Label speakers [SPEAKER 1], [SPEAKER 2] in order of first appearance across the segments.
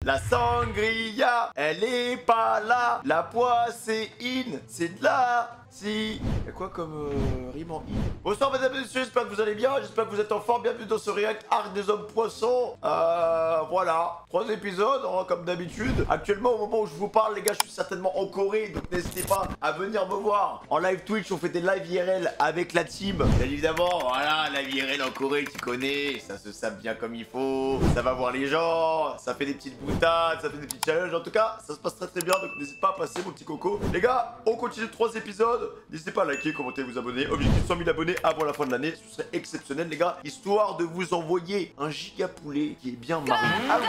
[SPEAKER 1] La sangria, elle est pas là. La poisséine, c'est de là. Si. Y'a quoi comme rime en i? Bonsoir mesdames et messieurs, j'espère que vous allez bien, j'espère que vous êtes en forme, bienvenue dans ce React Arc des Hommes Poissons. Voilà, 3 épisodes, hein, comme d'habitude. Actuellement, au moment où je vous parle, les gars, je suis certainement en Corée, donc n'hésitez pas à venir me voir. En live Twitch, on fait des live IRL avec la team. Bien évidemment, voilà, live IRL en Corée, tu connais, ça se sape bien comme il faut, ça va voir les gens, ça fait des petites boutades, ça fait des petits challenges, en tout cas, ça se passe très bien, donc n'hésite pas à passer mon petit coco. Les gars, on continue 3 épisodes. N'hésitez pas à liker, commenter, vous abonner. Objectif 100 000 abonnés avant la fin de l'année. Ce serait exceptionnel, les gars. Histoire de vous envoyer un giga poulet qui est bien mariné. À vous.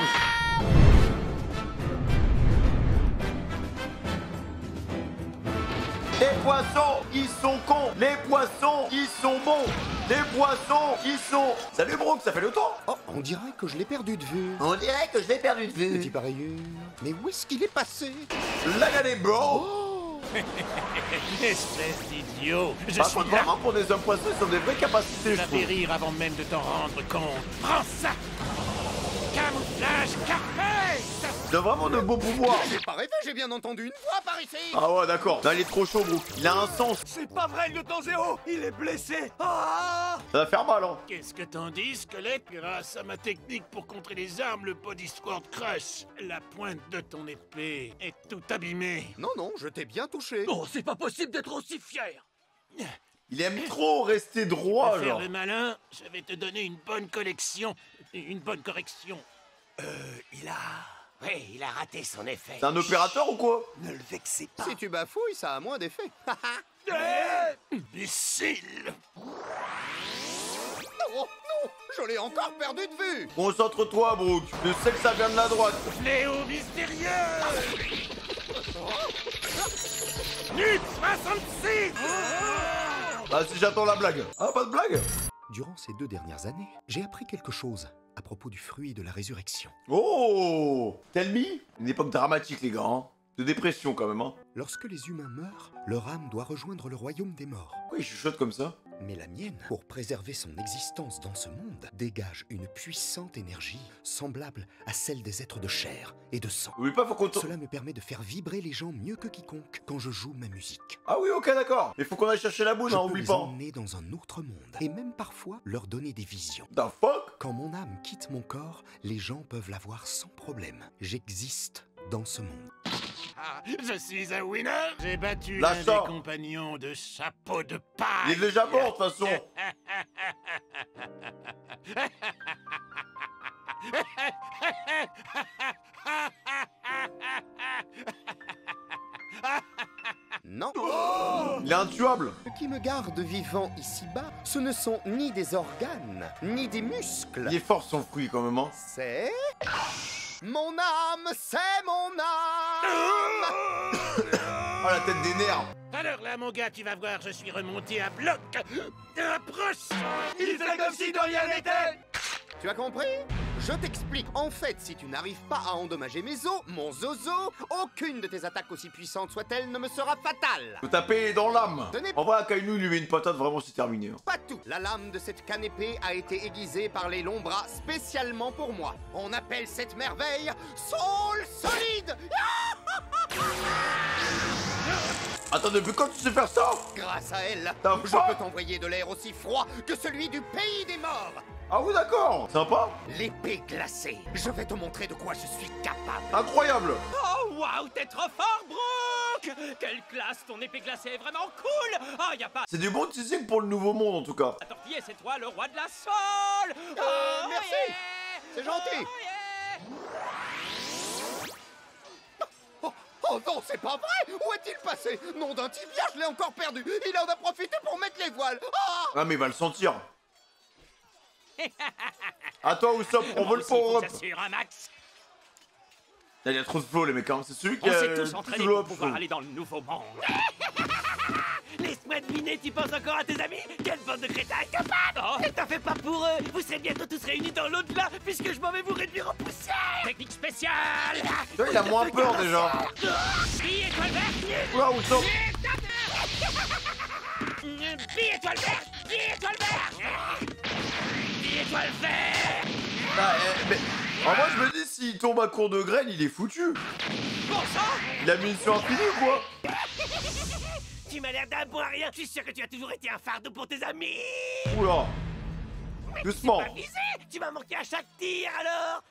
[SPEAKER 1] Les poissons, ils sont cons. Les poissons, ils sont bons. Les poissons, ils sont... Salut Brooke, ça fait le temps.
[SPEAKER 2] Oh, on dirait que je l'ai perdu de vue.
[SPEAKER 1] On dirait que je l'ai perdu de vue.
[SPEAKER 2] Petit pareilleux. Mais où est-ce qu'il est passé?
[SPEAKER 1] La gagné, bro.
[SPEAKER 3] Espèce d'idiot! Je
[SPEAKER 1] Par
[SPEAKER 3] suis
[SPEAKER 1] contre,
[SPEAKER 3] là
[SPEAKER 1] vraiment, pour des hommes poissons, ils ont des vraies capacités, je
[SPEAKER 3] à
[SPEAKER 1] trouve.
[SPEAKER 3] périr avant même de t'en rendre compte! Prends ça! Camouflage Carface!
[SPEAKER 1] Il a vraiment de beaux pouvoirs.
[SPEAKER 2] J'ai pas rêvé, j'ai bien entendu une voix par ici.
[SPEAKER 1] Ah ouais, d'accord. Non, il est trop chaud, Brooke. Il a un sens.
[SPEAKER 3] C'est pas vrai, le temps zéro! Il est blessé! Ah!
[SPEAKER 1] Ça va faire mal, hein.
[SPEAKER 3] Qu'est-ce que t'en dis, squelette? Grâce à ma technique pour contrer les armes, le Body Sword Crush, la pointe de ton épée est tout abîmée.
[SPEAKER 2] Non, non, je t'ai bien touché.
[SPEAKER 3] Oh, c'est pas possible d'être aussi fier!
[SPEAKER 1] Il aime trop rester droit,
[SPEAKER 3] Pour faire
[SPEAKER 1] genre.
[SPEAKER 3] le malin, je vais te donner une bonne collection, une bonne correction. Oui, il a raté son effet.
[SPEAKER 1] C'est un opérateur ou quoi?
[SPEAKER 3] Ne le vexez pas.
[SPEAKER 2] Si tu bafouilles, ça a moins d'effet.
[SPEAKER 3] Imbécile!
[SPEAKER 2] Oh non, je l'ai encore perdu de vue.
[SPEAKER 1] Concentre-toi, Brooke. Je sais que ça vient de la droite.
[SPEAKER 3] Fléau mystérieux! Nut 66!
[SPEAKER 1] Ah, si j'attends la blague. Ah, pas de blague?
[SPEAKER 2] Durant ces 2 dernières années, j'ai appris quelque chose à propos du fruit de la résurrection.
[SPEAKER 1] Oh, tell me. Une époque dramatique, les gars, hein. De dépression, quand même, hein.
[SPEAKER 2] Lorsque les humains meurent, leur âme doit rejoindre le royaume des morts.
[SPEAKER 1] Pourquoi il chuchote comme ça?
[SPEAKER 2] Mais la mienne, pour préserver son existence dans ce monde, dégage une puissante énergie semblable à celle des êtres de chair et de sang.
[SPEAKER 1] Oublie pas, faut qu'on...
[SPEAKER 2] Cela me permet de faire vibrer les gens mieux que quiconque quand je joue ma musique.
[SPEAKER 1] Ah oui, ok, d'accord. Mais faut qu'on aille chercher la boune,
[SPEAKER 2] Je
[SPEAKER 1] hein,
[SPEAKER 2] peux
[SPEAKER 1] oublie
[SPEAKER 2] les
[SPEAKER 1] pas.
[SPEAKER 2] emmener dans un autre monde et même parfois leur donner des visions.
[SPEAKER 1] The fuck?
[SPEAKER 2] Quand mon âme quitte mon corps, les gens peuvent la voir sans problème. J'existe dans ce monde.
[SPEAKER 3] Ah, je suis un winner! J'ai battu
[SPEAKER 1] Lâche
[SPEAKER 3] l'un
[SPEAKER 1] ça.
[SPEAKER 3] des compagnons de chapeau de paille!
[SPEAKER 1] Il est déjà mort, de toute façon.
[SPEAKER 2] Non.
[SPEAKER 1] Il est intuable.
[SPEAKER 2] Ce qui me garde vivant ici-bas, ce ne sont ni des organes, ni des muscles.
[SPEAKER 1] Il est fort, son fruit, quand même, hein.
[SPEAKER 2] C'est... mon âme, c'est mon âme.
[SPEAKER 1] Oh, la tête des nerfs.
[SPEAKER 3] Alors là, mon gars, tu vas voir, je suis remonté à bloc! Approche! Il fait comme si de rien n'était!
[SPEAKER 2] Tu as compris? Je t'explique. En fait, si tu n'arrives pas à endommager mes os, mon zozo, aucune de tes attaques aussi puissantes soit-elle ne me sera fatale.
[SPEAKER 1] Faut taper dans l'âme.
[SPEAKER 2] Tenez.
[SPEAKER 1] En vrai, Akainu, il lui met une patate, vraiment, c'est terminé, hein.
[SPEAKER 2] Pas tout. La lame de cette canne épée a été aiguisée par les longs bras spécialement pour moi. On appelle cette merveille Soul Solide.
[SPEAKER 1] Attends, depuis quand tu sais faire ça?
[SPEAKER 2] Grâce à elle,
[SPEAKER 1] T'as
[SPEAKER 2] je
[SPEAKER 1] pas-
[SPEAKER 2] peux t'envoyer de l'air aussi froid que celui du pays des morts.
[SPEAKER 1] Ah oui, d'accord. Sympa.
[SPEAKER 2] L'épée glacée. Je vais te montrer de quoi je suis capable.
[SPEAKER 1] Incroyable.
[SPEAKER 4] Oh waouh, t'es trop fort, Brooke! Quelle classe, ton épée glacée est vraiment cool! Oh, y a pas
[SPEAKER 1] C'est du bon teasing pour le nouveau monde, en tout cas.
[SPEAKER 4] à tortiller, c'est toi le roi de la Soul! Oh,
[SPEAKER 2] merci.
[SPEAKER 4] yeah!
[SPEAKER 2] C'est gentil.
[SPEAKER 4] Oh, yeah!
[SPEAKER 2] Oh non, c'est pas vrai! Où est-il passé? Nom d'un tibia, je l'ai encore perdu! Il en a profité pour mettre les voiles! Ah!
[SPEAKER 1] Ah, mais il va le sentir. À toi, Usopp, on veut le
[SPEAKER 4] Aussi, faut
[SPEAKER 1] power-up.
[SPEAKER 4] que j'assure un max.
[SPEAKER 1] Il y a trop de flow, les mecs, hein. C'est celui
[SPEAKER 4] On
[SPEAKER 1] qui a
[SPEAKER 4] s'est
[SPEAKER 1] le
[SPEAKER 4] tous
[SPEAKER 1] plus
[SPEAKER 4] entraînés
[SPEAKER 1] flow
[SPEAKER 4] pour
[SPEAKER 1] up,
[SPEAKER 4] pouvoir
[SPEAKER 1] flow.
[SPEAKER 4] aller dans le nouveau monde. Laisse-moi deviner, tu penses encore à tes amis? Quelle bande de crétins incapables! Oh, et t'en fais pas pour eux! Vous serez bientôt tous réunis dans l'au-delà, puisque je m'en vais vous réduire en poussière! Technique spéciale!
[SPEAKER 1] Tu vois, il a moins peur, déjà.
[SPEAKER 4] Bille étoile verte!
[SPEAKER 1] Oula, Usopp.
[SPEAKER 4] Bille étoile verte! Bille étoile verte! Bille étoile verte!
[SPEAKER 1] Ah, mais... Ah, moi, je me dis, s'il tombe à court de graines, il est foutu.
[SPEAKER 4] Pour ça,
[SPEAKER 1] Il a mission infinie ou quoi?
[SPEAKER 4] tu m'as l'air d'un bon à rien. Je suis sûr que tu as toujours été un fardeau pour tes amis.
[SPEAKER 1] Oula. Doucement.
[SPEAKER 4] Pas visé. Tu m'as manqué à chaque tir, alors.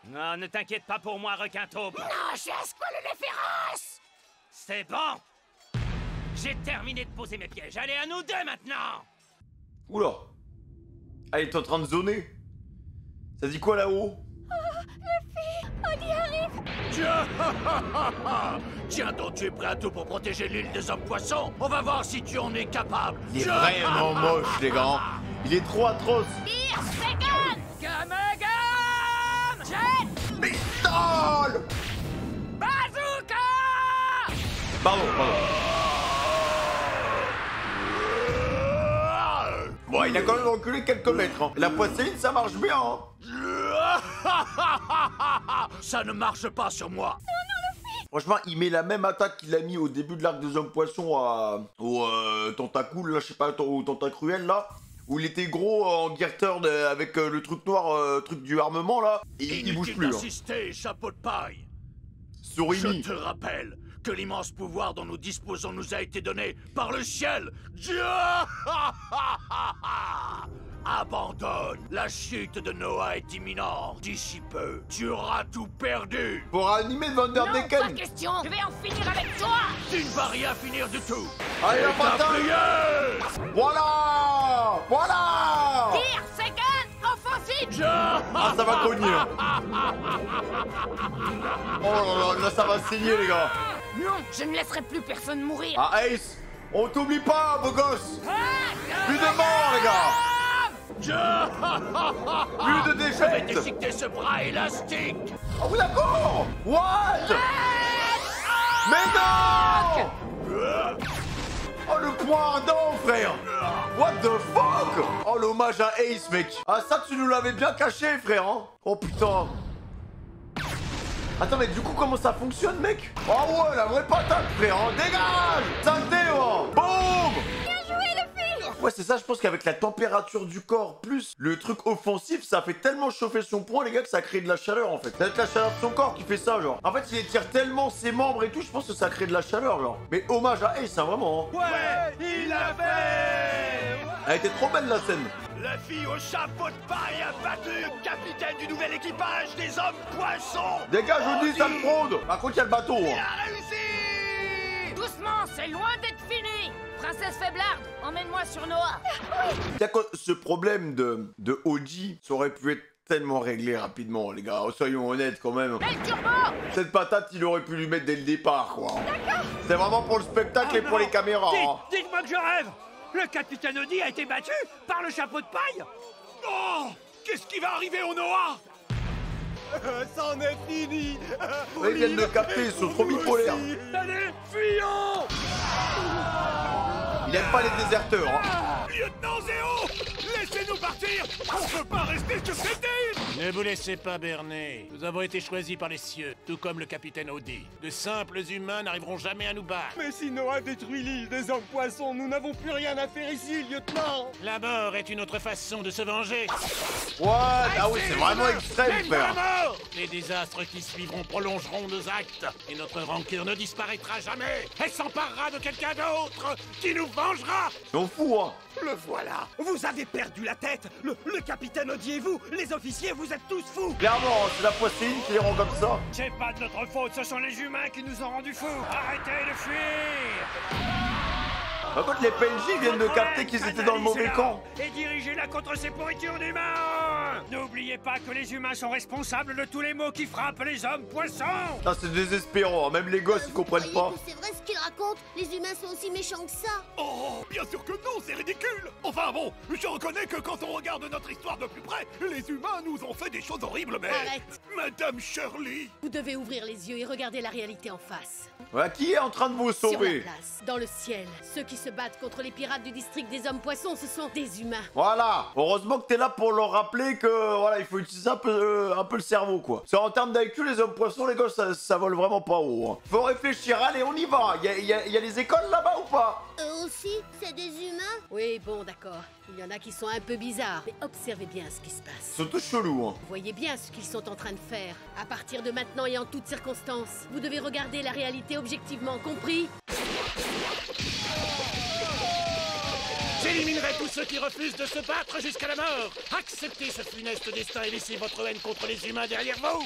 [SPEAKER 4] Non, ne t'inquiète pas pour moi, requin taupe. Non, je suis un squalonnet féroce. C'est bon. J'ai terminé de poser mes pièges. Allez, à nous deux maintenant.
[SPEAKER 1] Oula. Ah, il est en train de zoner. Ça dit quoi là-haut?
[SPEAKER 5] On y arrive.
[SPEAKER 3] Tiens donc, tu es prêt à tout pour protéger l'île des hommes poissons? On va voir si tu en es capable.
[SPEAKER 1] Il est vraiment moche, les gars. Il est trop atroce.
[SPEAKER 5] Tire, Segan.
[SPEAKER 4] Gamagam! Jet!
[SPEAKER 1] Pistole!
[SPEAKER 4] Bazooka!
[SPEAKER 1] Pardon. Bon, il a quand même reculé quelques mètres. Hein. La poitrine, ça marche bien. Hein.
[SPEAKER 3] Ça ne marche pas sur moi.
[SPEAKER 1] Franchement, il met la même attaque qu'il a mis au début de l'arc des hommes poissons au tentacule, là, je sais pas, au tentacruel, là. Où il était gros en gear turn avec le truc noir, truc du armement, là. Et il bouge plus. Hein.
[SPEAKER 3] Insister, chapeau de paille.
[SPEAKER 1] Sorimi.
[SPEAKER 3] Je te rappelle que l'immense pouvoir dont nous disposons nous a été donné par le ciel. Dieu! Abandonne. La chute de Noah est imminente. D'ici peu, tu auras tout perdu.
[SPEAKER 1] Pour animer le Vander
[SPEAKER 5] Non, pas
[SPEAKER 1] Decken.
[SPEAKER 5] question. Je vais en finir avec toi.
[SPEAKER 3] Tu ne vas rien finir du tout.
[SPEAKER 1] Allez, la
[SPEAKER 3] Et ta
[SPEAKER 1] patate.
[SPEAKER 3] prière.
[SPEAKER 1] Voilà.
[SPEAKER 5] Tire, Segan. Offensive.
[SPEAKER 1] Ah, ça va cogner. Hein. Oh là, ça va saigner, les gars.
[SPEAKER 5] Non, je ne laisserai plus personne mourir.
[SPEAKER 1] Ah, Ace, on t'oublie pas, beau gosse. Plus de morts, les gars. Plus de
[SPEAKER 3] Je vais
[SPEAKER 1] défaites.
[SPEAKER 3] déchiqueter ce bras élastique.
[SPEAKER 1] Ah oui, d'accord. What? Mais non. Oh, le point ardent, frère. What the fuck? Oh, l'hommage à Ace, mec. Ah, ça, tu nous l'avais bien caché, frère, hein. Oh, putain. Attends, mais du coup, comment ça fonctionne, mec? Oh ouais, la vraie patate, frère, hein. Dégage. Santé, oh. Boum. Ouais, c'est ça, je pense qu'avec la température du corps plus le truc offensif, ça fait tellement chauffer son poing, les gars, que ça crée de la chaleur, en fait. Ça va être la chaleur de son corps qui fait ça, genre. En fait, il étire tellement ses membres et tout, je pense que ça crée de la chaleur, genre. Mais hommage à Ace, hein, vraiment. Hein.
[SPEAKER 4] Ouais, il l'a fait!
[SPEAKER 1] Elle était trop belle, la scène.
[SPEAKER 3] La fille au chapeau de paille a battu le capitaine du nouvel équipage des hommes poissons.
[SPEAKER 1] Dégage, je dis, ça me fraude. Par contre, il y a le bateau.
[SPEAKER 3] Il
[SPEAKER 1] Hein.
[SPEAKER 3] a réussi.
[SPEAKER 5] Doucement, c'est loin d'être fini. Princesse Faiblarde, emmène-moi sur Noah.
[SPEAKER 1] Tiens, ce problème de OG, ça aurait pu être tellement réglé rapidement, les gars. Soyons honnêtes, quand même.
[SPEAKER 5] Quel turbo.
[SPEAKER 1] Cette patate, il aurait pu lui mettre dès le départ, quoi. C'est vraiment pour le spectacle et pour les caméras. Hein.
[SPEAKER 4] Dites-moi que je rêve. Le capitaine Audi a été battu par le chapeau de paille.
[SPEAKER 3] Oh, qu'est-ce qui va arriver au Noah?
[SPEAKER 4] C'en est fini.
[SPEAKER 1] Ouais, ils viennent de capter, ils sont trop bipolaires.
[SPEAKER 4] Allez, fuyons.
[SPEAKER 1] Il aime pas les déserteurs. Hein.
[SPEAKER 3] Lieutenant Zéo, laissez-nous partir. On peut pas rester sur cette île.
[SPEAKER 6] Ne vous laissez pas berner. Nous avons été choisis par les cieux, tout comme le capitaine Audi. De simples humains n'arriveront jamais à nous battre.
[SPEAKER 7] Mais si Noah détruit l'île des hommes poissons, nous n'avons plus rien à faire ici, lieutenant.
[SPEAKER 6] La mort est une autre façon de se venger.
[SPEAKER 1] What? Ah oui, c'est vraiment extrême,
[SPEAKER 6] Même pas la
[SPEAKER 1] frère.
[SPEAKER 6] mort. Les désastres qui suivront prolongeront nos actes. Et notre rancœur ne disparaîtra jamais. Elle s'emparera de quelqu'un d'autre qui nous vengera.
[SPEAKER 1] On fout, hein.
[SPEAKER 4] Le voilà. Vous avez perdu la tête. Le capitaine Audi et vous, les officiers, vous êtes tous fous.
[SPEAKER 1] Clairement, c'est la poitrine qui les rend comme ça.
[SPEAKER 4] C'est pas de notre faute, ce sont les humains qui nous ont rendus fous. Arrêtez de fuir.
[SPEAKER 1] Par contre, les PNJ viennent de capter qu'ils étaient dans le mauvais camp.
[SPEAKER 4] Et dirigez-la contre ces pourritures d'humains. N'oubliez pas que les humains sont responsables de tous les maux qui frappent les hommes poissons.
[SPEAKER 1] Ah, c'est désespérant. Même les gosses, ils comprennent pas.
[SPEAKER 8] C'est vrai ce qu'il raconte. Les humains sont aussi méchants que ça.
[SPEAKER 3] Oh, bien sûr que non, c'est ridicule. Enfin bon, je reconnais que quand on regarde notre histoire de plus près, les humains nous ont fait des choses horribles, mais...
[SPEAKER 8] Arrête.
[SPEAKER 3] Madame Shirley.
[SPEAKER 8] Vous devez ouvrir les yeux et regarder la réalité en face.
[SPEAKER 1] Ouais, qui est en train de vous
[SPEAKER 8] Sur la
[SPEAKER 1] sauver?
[SPEAKER 8] place, dans le ciel, ceux qui se battent contre les pirates du district des hommes poissons, ce sont des humains.
[SPEAKER 1] Voilà. Heureusement que t'es là pour leur rappeler que voilà, il faut utiliser un peu le cerveau quoi. Parce en termes d'IQ, les hommes poissons, les gars, ça vole vraiment pas haut. Hein. Faut réfléchir, allez, on y va. Il y a les écoles là-bas ou pas?
[SPEAKER 8] Eux aussi, c'est des humains? Oui, bon, d'accord. Il y en a qui sont un peu bizarres, mais observez bien ce qui se passe.
[SPEAKER 1] Ils sont tous chelous, hein.
[SPEAKER 8] Vous voyez bien ce qu'ils sont en train de faire. À partir de maintenant et en toutes circonstances, vous devez regarder la réalité objectivement, compris?
[SPEAKER 3] J'éliminerai tous ceux qui refusent de se battre jusqu'à la mort. Acceptez ce funeste destin et laissez votre haine contre les humains derrière vous.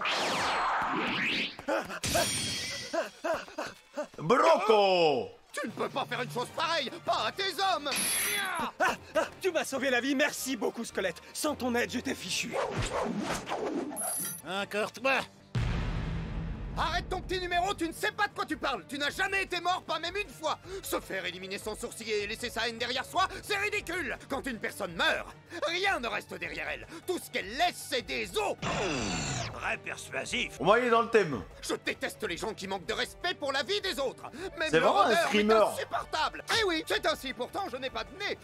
[SPEAKER 1] Broco!
[SPEAKER 2] Tu ne peux pas faire une chose pareille, pas à tes hommes.
[SPEAKER 7] Tu m'as sauvé la vie, merci beaucoup, Squelette. Sans ton aide, j'étais fichu.
[SPEAKER 3] Encore toi.
[SPEAKER 2] Arrête ton petit numéro, tu ne sais pas de quoi tu parles. Tu n'as jamais été mort, pas même une fois. Se faire éliminer sans sourciller et laisser sa haine derrière soi, c'est ridicule. Quand une personne meurt, rien ne reste derrière elle. Tout ce qu'elle laisse, c'est des os.
[SPEAKER 4] Très persuasif.
[SPEAKER 1] On va aller dans le thème.
[SPEAKER 2] Je déteste les gens qui manquent de respect pour la vie des autres. Même
[SPEAKER 1] C'est
[SPEAKER 2] leur
[SPEAKER 1] vraiment un
[SPEAKER 2] odeur
[SPEAKER 1] streamer.
[SPEAKER 2] est insupportable. Eh oui, c'est ainsi, pourtant je n'ai pas de nez.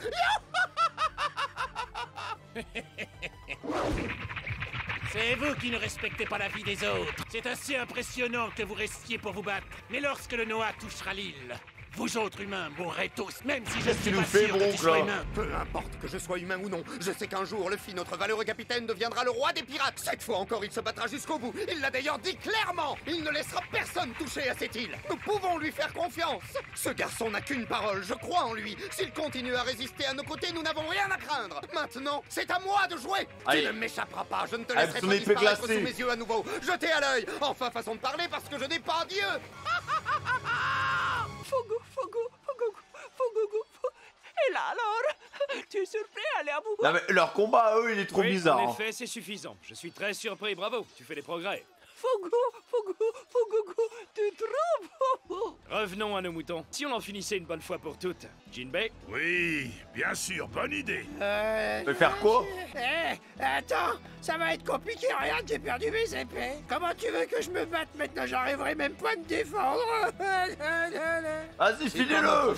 [SPEAKER 3] C'est vous qui ne respectez pas la vie des autres. C'est assez impressionnant que vous restiez pour vous battre. Mais lorsque le Noah touchera l'île, vous autres humains mourrez tous, même si je
[SPEAKER 1] Qu'est-ce
[SPEAKER 3] suis
[SPEAKER 1] qu'il
[SPEAKER 3] pas
[SPEAKER 1] nous fait,
[SPEAKER 3] sûr que tu
[SPEAKER 1] Bronx,
[SPEAKER 3] sois
[SPEAKER 1] là
[SPEAKER 3] humain.
[SPEAKER 2] Peu importe que je sois humain ou non, je sais qu'un jour, Luffy, notre valeureux capitaine, deviendra le roi des pirates. Cette fois encore, il se battra jusqu'au bout. Il l'a d'ailleurs dit clairement. Il ne laissera personne toucher à cette île. Nous pouvons lui faire confiance. Ce garçon n'a qu'une parole, je crois en lui. S'il continue à résister à nos côtés, nous n'avons rien à craindre. Maintenant, c'est à moi de jouer.
[SPEAKER 1] Allez.
[SPEAKER 2] Tu ne m'échapperas pas, je ne te
[SPEAKER 1] Avec
[SPEAKER 2] laisserai
[SPEAKER 1] son
[SPEAKER 2] pas
[SPEAKER 1] épée
[SPEAKER 2] disparaître
[SPEAKER 1] glacée.
[SPEAKER 2] sous mes yeux à nouveau. Jetez à l'œil. Enfin, façon de parler parce que je n'ai pas Dieu.
[SPEAKER 4] Fougou. Et là alors, tu es surpris à aller à bout?
[SPEAKER 1] Non mais leur combat à eux, il est trop bizarre.
[SPEAKER 9] En
[SPEAKER 1] hein.
[SPEAKER 9] effet, c'est suffisant. Je suis très surpris, bravo. Tu fais des progrès.
[SPEAKER 4] Fougou, tu trouves?
[SPEAKER 9] Revenons à nos moutons. Si on en finissait une bonne fois pour toutes. Jinbei,
[SPEAKER 6] Oui, bien sûr, bonne idée.
[SPEAKER 1] Mais faire quoi?
[SPEAKER 4] Attends, ça va être compliqué, regarde, j'ai perdu mes épées. Comment tu veux que je me batte maintenant? J'arriverai même pas à me défendre.
[SPEAKER 1] Vas-y, filez-le.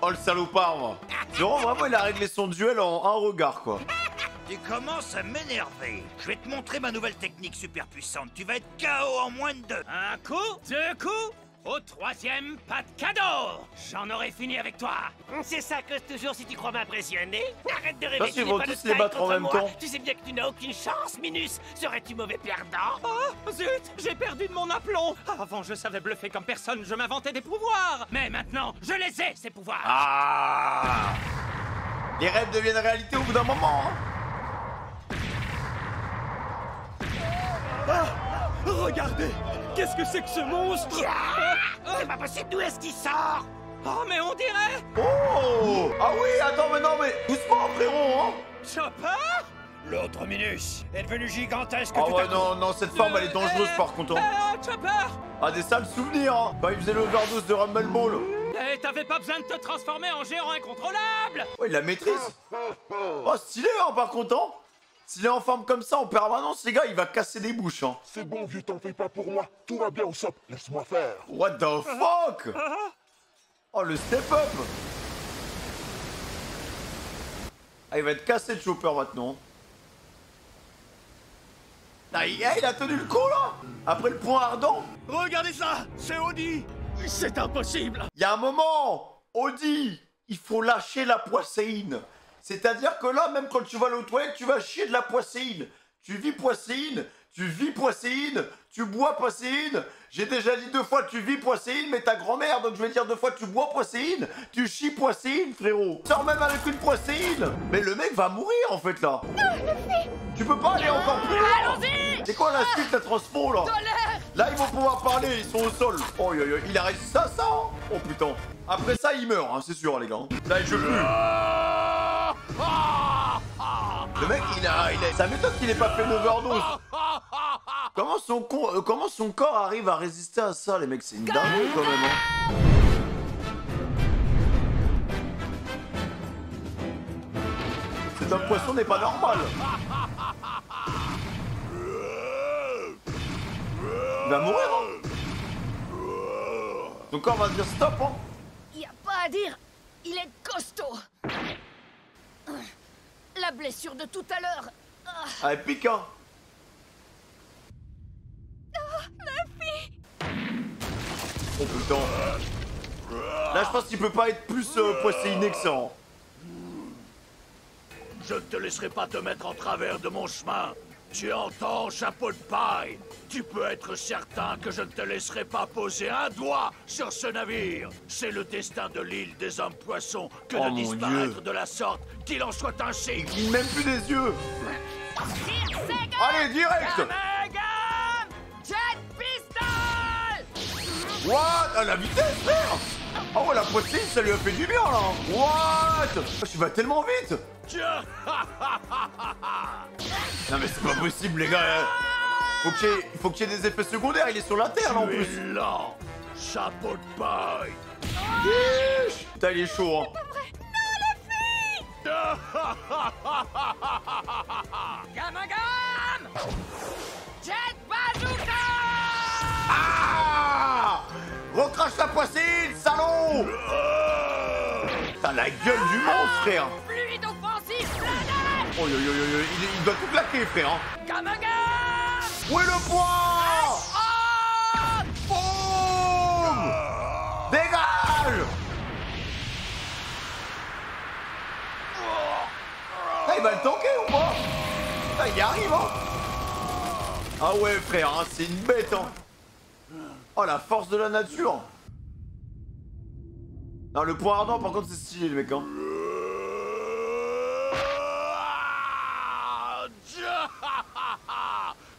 [SPEAKER 1] Oh le salopard, moi. Vraiment, il a réglé son duel en un regard, quoi.
[SPEAKER 4] Tu commences à m'énerver. Je vais te montrer ma nouvelle technique super puissante. Tu vas être KO en moins de 2. Un coup, 2 coups. Au troisième, pas de cadeau. J'en aurai fini avec toi. C'est ça que toujours si tu crois m'impressionner. Arrête de rêver.
[SPEAKER 1] Parce qu'ils vont tous les battre en même temps.
[SPEAKER 4] Tu sais bien que tu n'as aucune chance, Minus. Serais-tu mauvais perdant? Oh, zut, j'ai perdu de mon aplomb. Avant, je savais bluffer comme personne. Je m'inventais des pouvoirs. Mais maintenant, je les ai, ces pouvoirs.
[SPEAKER 1] Ah! Les rêves deviennent réalité au bout d'un moment, hein.
[SPEAKER 7] Regardez! Qu'est-ce que c'est que ce monstre?
[SPEAKER 4] C'est pas possible, d'où est-ce qu'il sort? Oh, mais on dirait
[SPEAKER 1] Oh! Ah oui, attends, mais non, mais doucement, frérot, hein.
[SPEAKER 4] Chopper.
[SPEAKER 9] l'autre Minus est devenu gigantesque.
[SPEAKER 1] Ah
[SPEAKER 9] tout
[SPEAKER 1] ouais,
[SPEAKER 9] à coup.
[SPEAKER 1] non, cette forme, elle est dangereuse, par contre. Hein.
[SPEAKER 4] Chopper.
[SPEAKER 1] Ah, des sales souvenirs, hein. Quand il faisait l'overdose de Rumble Ball.
[SPEAKER 4] Eh, t'avais pas besoin de te transformer en géant incontrôlable.
[SPEAKER 1] Ouais, il la maîtrise. Oh, stylé, hein, par contre, hein. S'il est en forme comme ça en permanence, les gars, il va casser des bouches, hein.
[SPEAKER 6] C'est bon, vieux, t'en fais pas pour moi. Tout va bien au sop, laisse-moi faire.
[SPEAKER 1] What the fuck? Oh, le step-up. Ah, il va être cassé de Chopper maintenant. Ah, il a tenu le coup, là. Après le point ardent.
[SPEAKER 4] Regardez ça, c'est Audi. C'est impossible.
[SPEAKER 1] Il y a un moment, Audi, il faut lâcher la poisséine. C'est-à-dire que là, même quand tu vas aller aux toilettes, tu vas chier de la poisséine. Tu vis poisséine, tu bois poisséine. J'ai déjà dit 2 fois tu vis poisséine, mais ta grand-mère, donc je vais dire 2 fois tu bois poisséine, tu chies poisséine, frérot. Sors même avec une poisséine. Mais le mec va mourir en fait là. Tu peux pas aller encore plus loin.
[SPEAKER 5] Allons-y.
[SPEAKER 1] C'est quoi la suite, la transpo là? Là ils vont pouvoir parler, ils sont au sol. Oh yo yo, il a résisté à ça hein. Oh putain. Après ça il meurt, hein, c'est sûr les gars. Là il joue plus. Le mec ça m'étonne qu'il ait pas fait une overdose. Comment son corps arrive à résister à ça les mecs? C'est une dinguerie quand même hein. Cet homme poisson n'est pas normal. Il va mourir hein. Son corps va dire stop hein.
[SPEAKER 5] à dire, il est costaud. La blessure de tout à l'heure.
[SPEAKER 1] Ah, elle pique, hein. Oh putain. Là, je pense qu'il peut pas être plus poisséiné que ça. Hein.
[SPEAKER 6] Je ne te laisserai pas te mettre en travers de mon chemin. Tu entends, chapeau de paille? Tu peux être certain que je ne te laisserai pas poser un doigt sur ce navire. C'est le destin de l'île des hommes poissons que de disparaître de la sorte, qu'il en soit ainsi.
[SPEAKER 1] Il cligne même plus des yeux. Allez, direct.
[SPEAKER 5] Jet pistol.
[SPEAKER 1] What? Ah, la vitesse, frère. Oh ouais, la poitrine, ça lui a fait du bien, là. What? Tu vas tellement vite. Non mais c'est pas possible, les gars. Faut qu'il y ait des effets secondaires. Il est sur la terre, là, en plus.
[SPEAKER 6] Lent, chapeau de paille.
[SPEAKER 1] Putain, il est chaud, hein.
[SPEAKER 5] Gamagam. Jet bazooka.
[SPEAKER 1] Ah! Recrache ta poitrine, salaud. Putain, la gueule du monstre, frère.
[SPEAKER 5] Fluide offensif, planète.
[SPEAKER 1] Oh, il doit tout claquer, frère. Hein.
[SPEAKER 5] Gamagam.
[SPEAKER 1] Où est le point? Boum! Dégage! Ah, il va le tanker ou pas? Ah, il y arrive, hein. Ah ouais, frère, hein, c'est une bête, hein. Oh, la force de la nature. Non, le point ardent, par contre, c'est stylé, le mec, hein.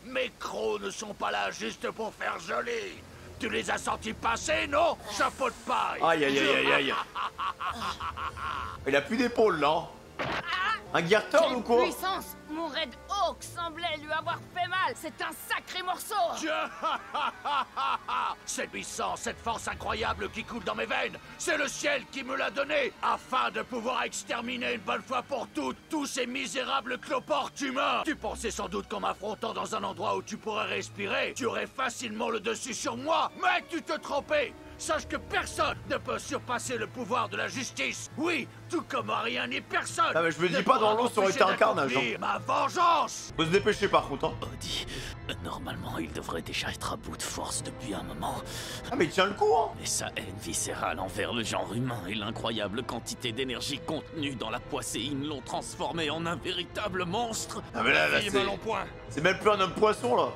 [SPEAKER 6] Mes crocs ne sont pas là juste pour faire joli. Tu les as sentis passer, non? Chapeau de paille.
[SPEAKER 1] Aïe, aïe, aïe, aïe, aïe. Il a plus d'épaule, là. Un gear turn ou quoi?
[SPEAKER 5] Puissance. Mon Red Hawk semblait lui avoir fait mal. C'est un sacré morceau.
[SPEAKER 6] Cette puissance, cette force incroyable qui coule dans mes veines, c'est le ciel qui me l'a donnée, afin de pouvoir exterminer une bonne fois pour toutes tous ces misérables cloportes humains. Tu pensais sans doute qu'en m'affrontant dans un endroit où tu pourrais respirer, tu aurais facilement le dessus sur moi, mais tu te trompais. Sache que personne ne peut surpasser le pouvoir de la justice. Oui, tout comme rien ni personne.
[SPEAKER 1] Ah mais je me dis pas, dans l'eau ça aurait été un carnage, hein.
[SPEAKER 6] Ma vengeance.
[SPEAKER 1] Faut se dépêcher par contre, hein.
[SPEAKER 10] Odie, normalement il devrait déjà être à bout de force depuis un moment.
[SPEAKER 1] Ah mais il tient le coup, hein.
[SPEAKER 10] Mais sa haine viscérale envers le genre humain et l'incroyable quantité d'énergie contenue dans la poisséine l'ont transformé en un véritable monstre.
[SPEAKER 1] Ah mais là c'est même plus un homme poisson, là.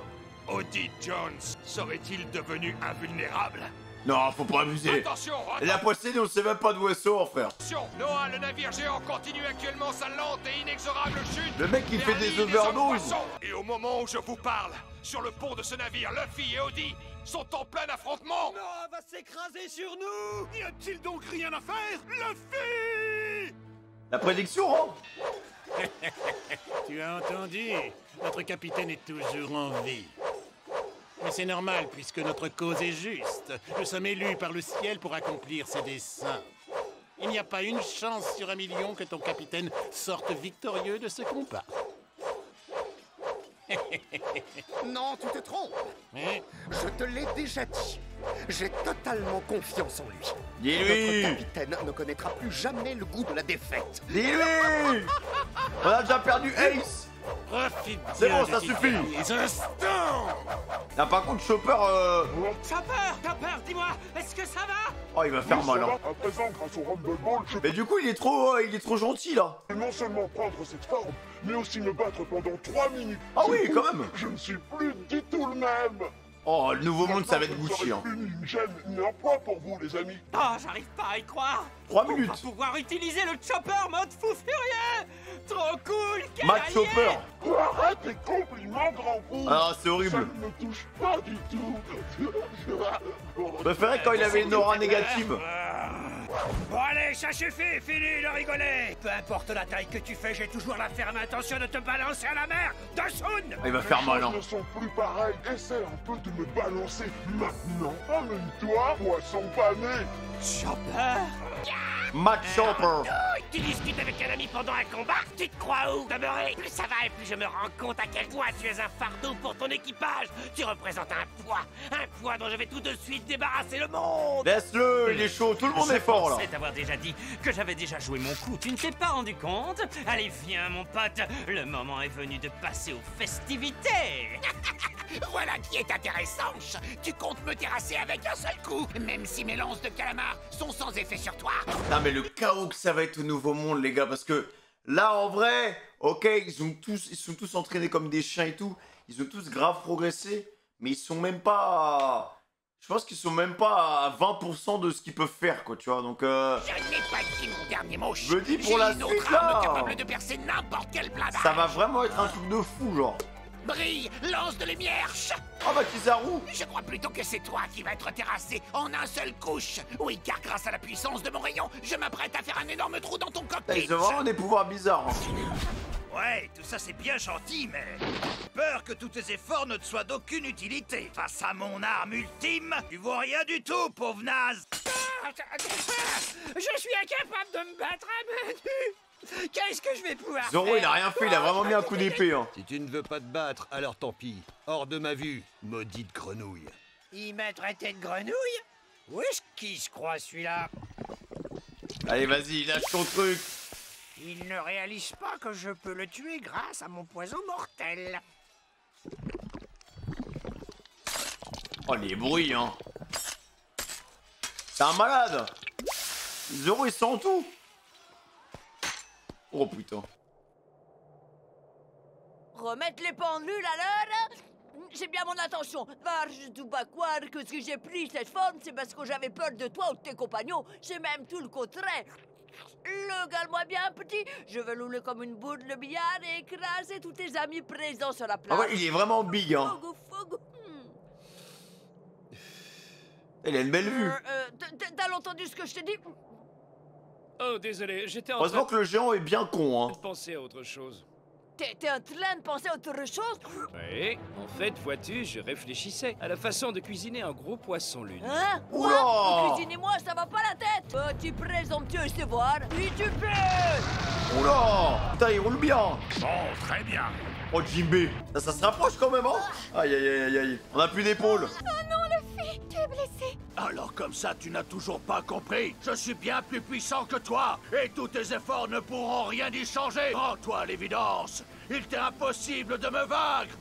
[SPEAKER 6] Odie Jones serait-il devenu invulnérable?
[SPEAKER 1] Non, faut pas abuser.
[SPEAKER 6] Attention,
[SPEAKER 1] la poitrine, on sait même pas d'où elle sort, frère.
[SPEAKER 6] Attention, Noah, le navire géant continue actuellement sa lente et inexorable chute.
[SPEAKER 1] Le mec, il fait des overdoses.
[SPEAKER 6] Et au moment où je vous parle, sur le pont de ce navire, Luffy et Odie sont en plein affrontement.
[SPEAKER 4] Noah va s'écraser sur nous.
[SPEAKER 6] Y a-t-il donc rien à faire, Luffy?
[SPEAKER 1] La prédiction, hein.
[SPEAKER 3] Tu as entendu? Notre capitaine est toujours en vie. Mais c'est normal, puisque notre cause est juste. Nous sommes élus par le ciel pour accomplir ses desseins. Il n'y a pas une chance sur 1 million que ton capitaine sorte victorieux de ce combat.
[SPEAKER 2] Non, tu te trompes.
[SPEAKER 3] Hein?
[SPEAKER 2] Je te l'ai déjà dit. J'ai totalement confiance en lui.
[SPEAKER 1] Dis-lui.
[SPEAKER 2] Notre capitaine ne connaîtra plus jamais le goût de la défaite.
[SPEAKER 1] Dis-lui. On a déjà perdu Ace.
[SPEAKER 3] Profite.
[SPEAKER 1] C'est bon, ça suffit.
[SPEAKER 3] Les instants.
[SPEAKER 1] Là, par contre, Chopper,
[SPEAKER 4] Chopper, dis-moi, est-ce que ça va?
[SPEAKER 1] Oh, il va faire mal, hein.
[SPEAKER 11] À présent, grâce au Rumble Ball, je
[SPEAKER 1] Mais du coup, il est trop gentil, là.
[SPEAKER 11] peux non seulement prendre cette forme, mais aussi me battre pendant 3 minutes.
[SPEAKER 1] Ah oui, quand même.
[SPEAKER 11] Je ne suis plus du tout le même.
[SPEAKER 1] Oh, le nouveau monde, ça va être Gucci, hein.
[SPEAKER 11] Plus ni une gêne ni un poids pour vous, les amis.
[SPEAKER 4] Oh, j'arrive pas à y croire.
[SPEAKER 1] 3
[SPEAKER 4] On
[SPEAKER 1] minutes.
[SPEAKER 4] va pouvoir utiliser le chopper mode fou furieux. Trop cool. Quel
[SPEAKER 1] Matt
[SPEAKER 4] allié.
[SPEAKER 1] Chopper.
[SPEAKER 11] Arrête les compliments, grand fou.
[SPEAKER 1] Ah, c'est
[SPEAKER 11] Ça
[SPEAKER 1] horrible.
[SPEAKER 11] ne me touche pas du tout.
[SPEAKER 1] Je préférais quand il avait une aura négative.
[SPEAKER 4] Bon allez, ça suffit, fini de rigoler. Peu importe la taille que tu fais, j'ai toujours la ferme intention de te balancer à la mer de Sun.
[SPEAKER 1] Il va faire mal, hein.
[SPEAKER 11] Les choses ne sont plus pareilles. Essaie un peu de me balancer maintenant. Amène-toi, poisson pané.
[SPEAKER 4] Chopper.
[SPEAKER 1] Matt Chopper.
[SPEAKER 12] Tu discutes avec un ami pendant un combat? Tu te crois où, demeuré? Plus ça va et plus je me rends compte à quel point tu es un fardeau pour ton équipage. Tu représentes un poids dont je vais tout de suite débarrasser le monde.
[SPEAKER 1] Laisse-le, il est chaud, tout le monde est fort là.
[SPEAKER 12] Je pensais t'avoir déjà dit que j'avais déjà joué mon coup. Tu ne t'es pas rendu compte? Allez, viens, mon pote. Le moment est venu de passer aux festivités.
[SPEAKER 6] Voilà qui est intéressant. Tu comptes me terrasser avec un seul coup, même si mes lances de calamar sont sans effet sur toi.
[SPEAKER 1] Non mais le chaos que ça va être au Nouveau Monde, les gars, parce que là, en vrai, ok, ils sont tous entraînés comme des chiens et tout. Ils ont tous grave progressé, mais ils sont même pas... Je pense qu'ils sont même pas à 20% de ce qu'ils peuvent faire, quoi, tu vois, donc
[SPEAKER 6] Je n'ai pas dit mon dernier mot.
[SPEAKER 1] Je me dis pour la
[SPEAKER 6] J'ai une
[SPEAKER 1] suite,
[SPEAKER 6] autre
[SPEAKER 1] là.
[SPEAKER 6] arme capable de percer n'importe quel blindage.
[SPEAKER 1] ça va vraiment être un truc de fou, genre.
[SPEAKER 6] Brille, lance de lumière.
[SPEAKER 1] Oh bah Kizaru.
[SPEAKER 6] Je crois plutôt que c'est toi qui vas être terrassé en un seul couche. Oui, car grâce à la puissance de mon rayon, je m'apprête à faire un énorme trou dans ton cockpit.
[SPEAKER 1] Ils ont vraiment des pouvoirs bizarres. Hein.
[SPEAKER 4] Ouais, tout ça c'est bien gentil, mais... Peur que tous tes efforts ne te soient d'aucune utilité. Face à mon arme ultime, tu vois rien du tout, pauvre naze.
[SPEAKER 12] Je suis incapable de me battre à main nue. Qu'est-ce que je vais pouvoir
[SPEAKER 1] Zoro,
[SPEAKER 12] faire?
[SPEAKER 1] il a rien fait, il a vraiment mis un coup d'épée. Hein.
[SPEAKER 7] Si tu ne veux pas te battre, alors tant pis. Hors de ma vue, maudite grenouille.
[SPEAKER 12] Il m'a traité de grenouille? Où est-ce qu'il se croit, celui-là?
[SPEAKER 1] Allez, vas-y, lâche ton truc.
[SPEAKER 12] Il ne réalise pas que je peux le tuer grâce à mon poison mortel.
[SPEAKER 1] Oh, les bruits, hein. C'est un malade. Zoro, il sent tout. Oh, putain.
[SPEAKER 13] Remettre les pendules à l'heure? C'est bien mon intention. Je ne pas croire que si j'ai pris cette forme, c'est parce que j'avais peur de toi ou de tes compagnons. C'est même tout le contraire. Regarde-moi bien, petit. Je vais rouler comme une boule de billard et écraser tous tes amis présents sur la plage.
[SPEAKER 1] Ah ouais, il est vraiment big, hein. Il a une belle vue.
[SPEAKER 13] T'as entendu ce que je t'ai dit?
[SPEAKER 9] Oh, désolé, j'étais en
[SPEAKER 1] Heureusement
[SPEAKER 9] train
[SPEAKER 1] que le géant est bien con, hein.
[SPEAKER 9] de penser à autre chose.
[SPEAKER 13] T'es en train de penser à autre chose?
[SPEAKER 9] Oui, en fait, vois-tu, je réfléchissais à la façon de cuisiner un gros poisson lune.
[SPEAKER 13] Hein?
[SPEAKER 1] Oula!
[SPEAKER 13] Quoi? Cuisiner-moi, ça va pas la tête? Petit présomptueux, c'est voir. Oui, tu peux!
[SPEAKER 1] Oula! Putain, il roule bien.
[SPEAKER 6] Bon, très bien.
[SPEAKER 1] Oh, Jimbe. Ça se rapproche quand même, hein. Aïe, aïe, aïe, aïe. On a plus d'épaule.
[SPEAKER 5] Oh non, Luffy, tu es blessé.
[SPEAKER 6] Alors comme ça, tu n'as toujours pas compris. Je suis bien plus puissant que toi, et tous tes efforts ne pourront rien y changer. Rends-toi à l'évidence. Il t'est impossible de me vaincre.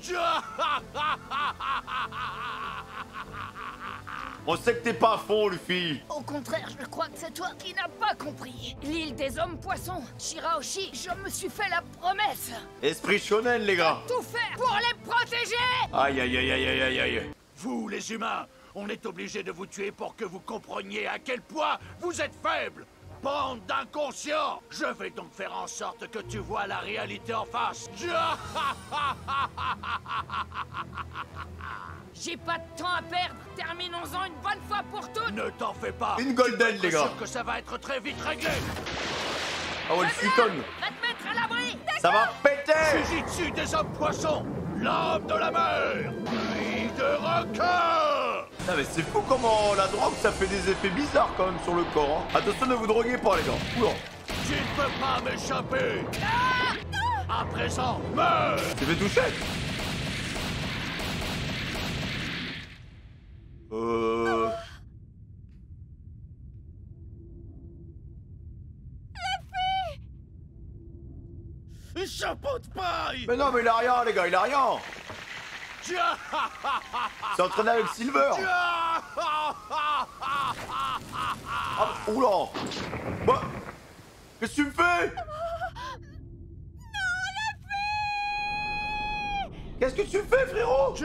[SPEAKER 1] On sait que t'es pas à fond, Luffy.
[SPEAKER 5] Au contraire, je crois que c'est toi qui n'as pas compris. L'île des hommes poissons, Shirahoshi, je me suis fait la promesse.
[SPEAKER 1] Esprit shonen, les gars.
[SPEAKER 5] Tout faire pour les protéger.
[SPEAKER 1] Aïe, aïe, aïe, aïe, aïe, aïe, aïe.
[SPEAKER 6] Vous, les humains, on est obligé de vous tuer pour que vous compreniez à quel point vous êtes faibles. Bande d'inconscients! Je vais donc faire en sorte que tu vois la réalité en face.
[SPEAKER 5] J'ai pas de temps à perdre. Terminons-en une bonne fois pour toutes.
[SPEAKER 6] Ne t'en fais pas.
[SPEAKER 1] Une golden,
[SPEAKER 6] Tu peux être
[SPEAKER 1] les gars.
[SPEAKER 6] sûr que ça va être très vite réglé.
[SPEAKER 1] Ah ouais, le futonne.
[SPEAKER 5] Va te mettre à l'abri.
[SPEAKER 1] Ça va péter.
[SPEAKER 6] Jujitsu des hommes poissons, l'âme de la mer, cri de requin.
[SPEAKER 1] Ah mais c'est fou comment la drogue ça fait des effets bizarres quand même sur le corps. Hein. Attention, ne vous droguez pas, les gars. Oula.
[SPEAKER 6] Tu ne peux pas m'échapper. À présent, meurs.
[SPEAKER 1] Tu fais toucher.
[SPEAKER 6] Chapeau de paille.
[SPEAKER 1] Mais non, mais il a rien, les gars, il a rien. C'est entraîné avec Silver. Ah, oula. Bah, qu'est-ce que tu me fais? Qu'est-ce que tu fais, frérot?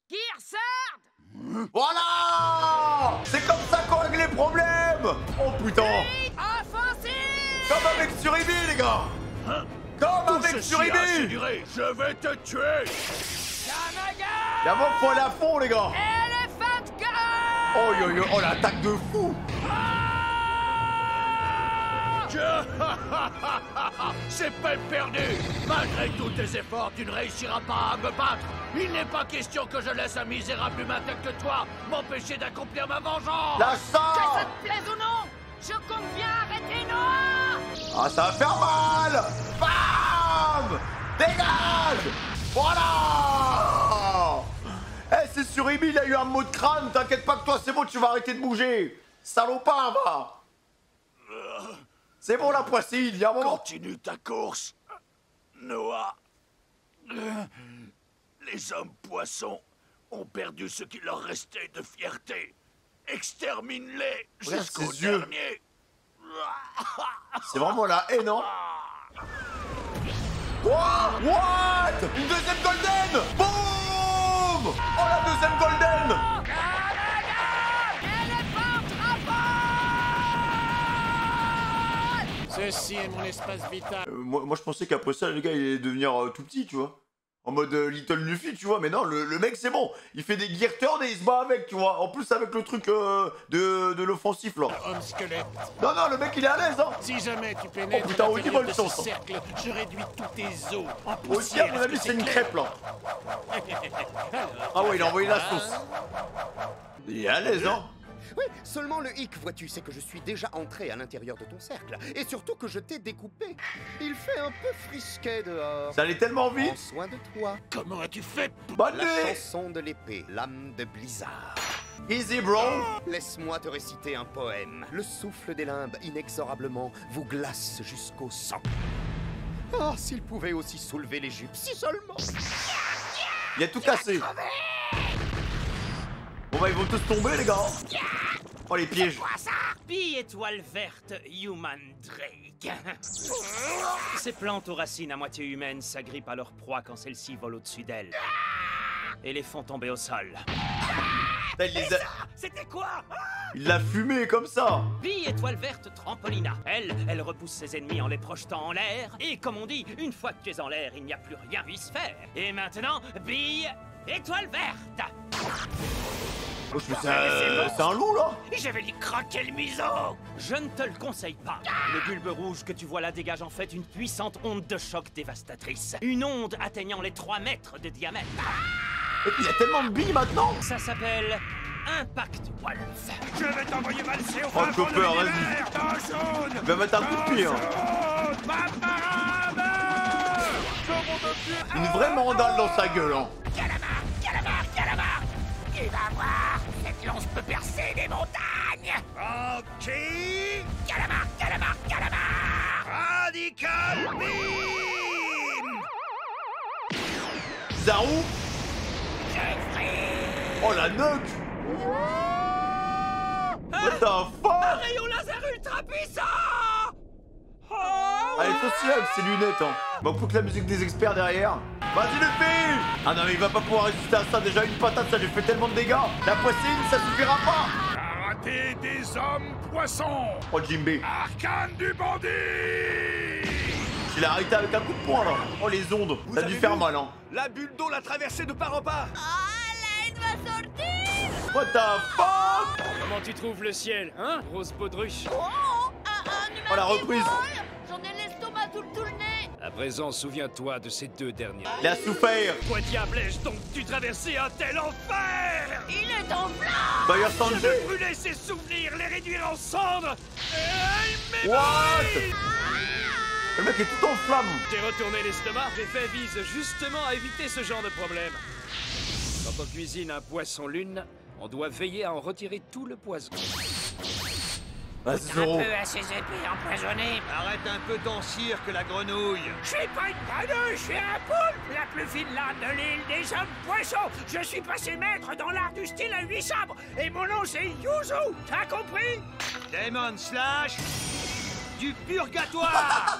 [SPEAKER 5] Gearsard!
[SPEAKER 1] Voilà. C'est comme ça qu'on règle les problèmes. Oh putain.
[SPEAKER 5] Offensive!
[SPEAKER 1] Comme avec Suribi, les gars. Comme avec Suribi.
[SPEAKER 6] Je vais te tuer.
[SPEAKER 1] D'abord, faut aller à fond, les gars.
[SPEAKER 5] Elephant Gun!
[SPEAKER 1] Oh yo yo, oh l'attaque de fou.
[SPEAKER 6] C'est peine perdue. Malgré tous tes efforts, tu ne réussiras pas à me battre. Il n'est pas question que je laisse un misérable humain tel que toi m'empêcher d'accomplir ma vengeance.
[SPEAKER 1] Lâche ça!
[SPEAKER 5] Que ça te plaise ou non, je compte bien arrêter Noah!
[SPEAKER 1] Ah, ça va faire mal! Bam! Dégage! Voilà! Eh, c'est sur Amy, il a eu un mot de crâne. T'inquiète pas que toi, c'est bon, tu vas arrêter de bouger. Salopard, va! C'est bon, la poissine, il y a un moment.
[SPEAKER 6] Continue ta course, Noah. Les hommes poissons ont perdu ce qui leur restait de fierté. Extermine-les jusqu'au dernier.
[SPEAKER 1] C'est vraiment la haine, hein? What? Une deuxième golden! Boum! Oh, la deuxième golden!
[SPEAKER 3] Ceci est mon espace vital.
[SPEAKER 1] Moi, je pensais qu'après ça, le gars, il allait devenir tout petit, tu vois. En mode Little Luffy, tu vois. Mais non, le mec, c'est bon. Il fait des gear turns et il se bat avec, tu vois. En plus, avec le truc de l'offensif, là.
[SPEAKER 3] Homme squelette.
[SPEAKER 1] Non, le mec, il est à l'aise, hein.
[SPEAKER 3] Si jamais tu pénètres
[SPEAKER 1] oh, putain,
[SPEAKER 3] à l'intérieur de ce
[SPEAKER 1] sens,
[SPEAKER 3] cercle, je réduis tous tes os en
[SPEAKER 1] aussi,
[SPEAKER 3] poussière.
[SPEAKER 1] à mon avis, c'est une crêpe, là. Ah ouais, il a envoyé la sauce. Il est à l'aise, hein.
[SPEAKER 2] Oui, seulement le hic, vois-tu, c'est que je suis déjà entré à l'intérieur de ton cercle. Et surtout que je t'ai découpé. Il fait un peu frisquet dehors.
[SPEAKER 1] Ça allait tellement vite.
[SPEAKER 2] Prends soin de toi.
[SPEAKER 3] Comment as-tu fait?
[SPEAKER 1] Bonne
[SPEAKER 2] La
[SPEAKER 1] nuit.
[SPEAKER 2] chanson de l'épée, l'âme de Blizzard.
[SPEAKER 1] Easy, bro.
[SPEAKER 2] Laisse-moi te réciter un poème. Le souffle des limbes, inexorablement, vous glace jusqu'au sang. Oh, s'il pouvait aussi soulever les jupes, si seulement.
[SPEAKER 1] Il a tout cassé. Bon bah ils vont tous tomber les gars. Oh les pièges.
[SPEAKER 4] Bille étoile verte, Human Drake. Ces plantes aux racines à moitié humaines s'agrippent à leur proie quand celle-ci vole au-dessus d'elles. Et les font tomber au sol.
[SPEAKER 12] C'était quoi?
[SPEAKER 1] Il l'a fumé comme ça.
[SPEAKER 4] Bille étoile verte Trampolina. Elle repousse ses ennemis en les projetant en l'air. Et comme on dit, une fois que tu es en l'air, il n'y a plus rien à se faire. Et maintenant, Bille étoile verte.
[SPEAKER 1] Oh, c'est un loup là.
[SPEAKER 12] Je vais lui croquer le museau.
[SPEAKER 4] Je ne te le conseille pas. Le bulbe rouge que tu vois là dégage en fait une puissante onde de choc dévastatrice. Une onde atteignant les 3 mètres de diamètre.
[SPEAKER 1] Et puis il y a tellement de billes maintenant.
[SPEAKER 4] Ça s'appelle Impact Wolf.
[SPEAKER 12] Je vais t'envoyer valser au
[SPEAKER 1] Oh le chopper, vas-y. Il va mettre un coup de pied. Hein. Une vraie mandale dans sa gueule. Hein.
[SPEAKER 12] Calamar. Tu vas voir, cette lance peut percer des montagnes.
[SPEAKER 6] Ok.
[SPEAKER 12] Calamar.
[SPEAKER 6] Radical Beam.
[SPEAKER 1] Zarou. Oh la nuque. What the fuck?
[SPEAKER 12] Un rayon laser ultra puissant.
[SPEAKER 1] Elle est aussi avec ses lunettes, hein. Bon, faut que la musique des experts derrière. Vas-y, Luffy! Ah non, mais il va pas pouvoir résister à ça. Déjà, une patate, ça lui fait tellement de dégâts. La poissine, ça suffira pas.
[SPEAKER 6] Karaté des hommes poissons.
[SPEAKER 1] Oh, Jimbe.
[SPEAKER 6] Arcane du bandit.
[SPEAKER 1] Il a arrêté avec un coup de poing, là. Oh, les ondes. Ça a dû faire mal, hein.
[SPEAKER 7] La bulle d'eau l'a traversé de part en part.
[SPEAKER 13] Ah, l'aide va sortir.
[SPEAKER 1] What the fuck?
[SPEAKER 9] Comment tu trouves le ciel, hein, grosse baudruche?
[SPEAKER 13] Un humain
[SPEAKER 1] Oh, la
[SPEAKER 13] qui
[SPEAKER 1] reprise.
[SPEAKER 13] vole. J'en ai l'estomac tout le nez.
[SPEAKER 9] À présent, souviens-toi de ces 2 derniers.
[SPEAKER 1] Il a souffert.
[SPEAKER 12] Quoi diable ai-je donc dû traverser un tel enfer?
[SPEAKER 13] Il est en flammes.
[SPEAKER 1] D'ailleurs,
[SPEAKER 12] Je
[SPEAKER 1] Sanji.
[SPEAKER 12] vais brûler ses souvenirs, les réduire en cendres. Et
[SPEAKER 1] What? Le mec est tout en flamme.
[SPEAKER 9] T'es retourné l'estomac? J'ai fait vise justement à éviter ce genre de problème. Quand on cuisine un poisson lune, on doit veiller à en retirer tout le poison.
[SPEAKER 1] Vas-y, Zoro.
[SPEAKER 12] Un peu à ses épées empoisonnées.
[SPEAKER 7] Arrête un peu ton cirque, la grenouille.
[SPEAKER 12] Je suis pas une grenouille, je suis un poulpe, la plus fine lame de l'île des hommes poissons. Je suis passé maître dans l'art du style à 8 sabres et mon nom c'est Yuzu. T'as compris?
[SPEAKER 7] Demon Slash du purgatoire.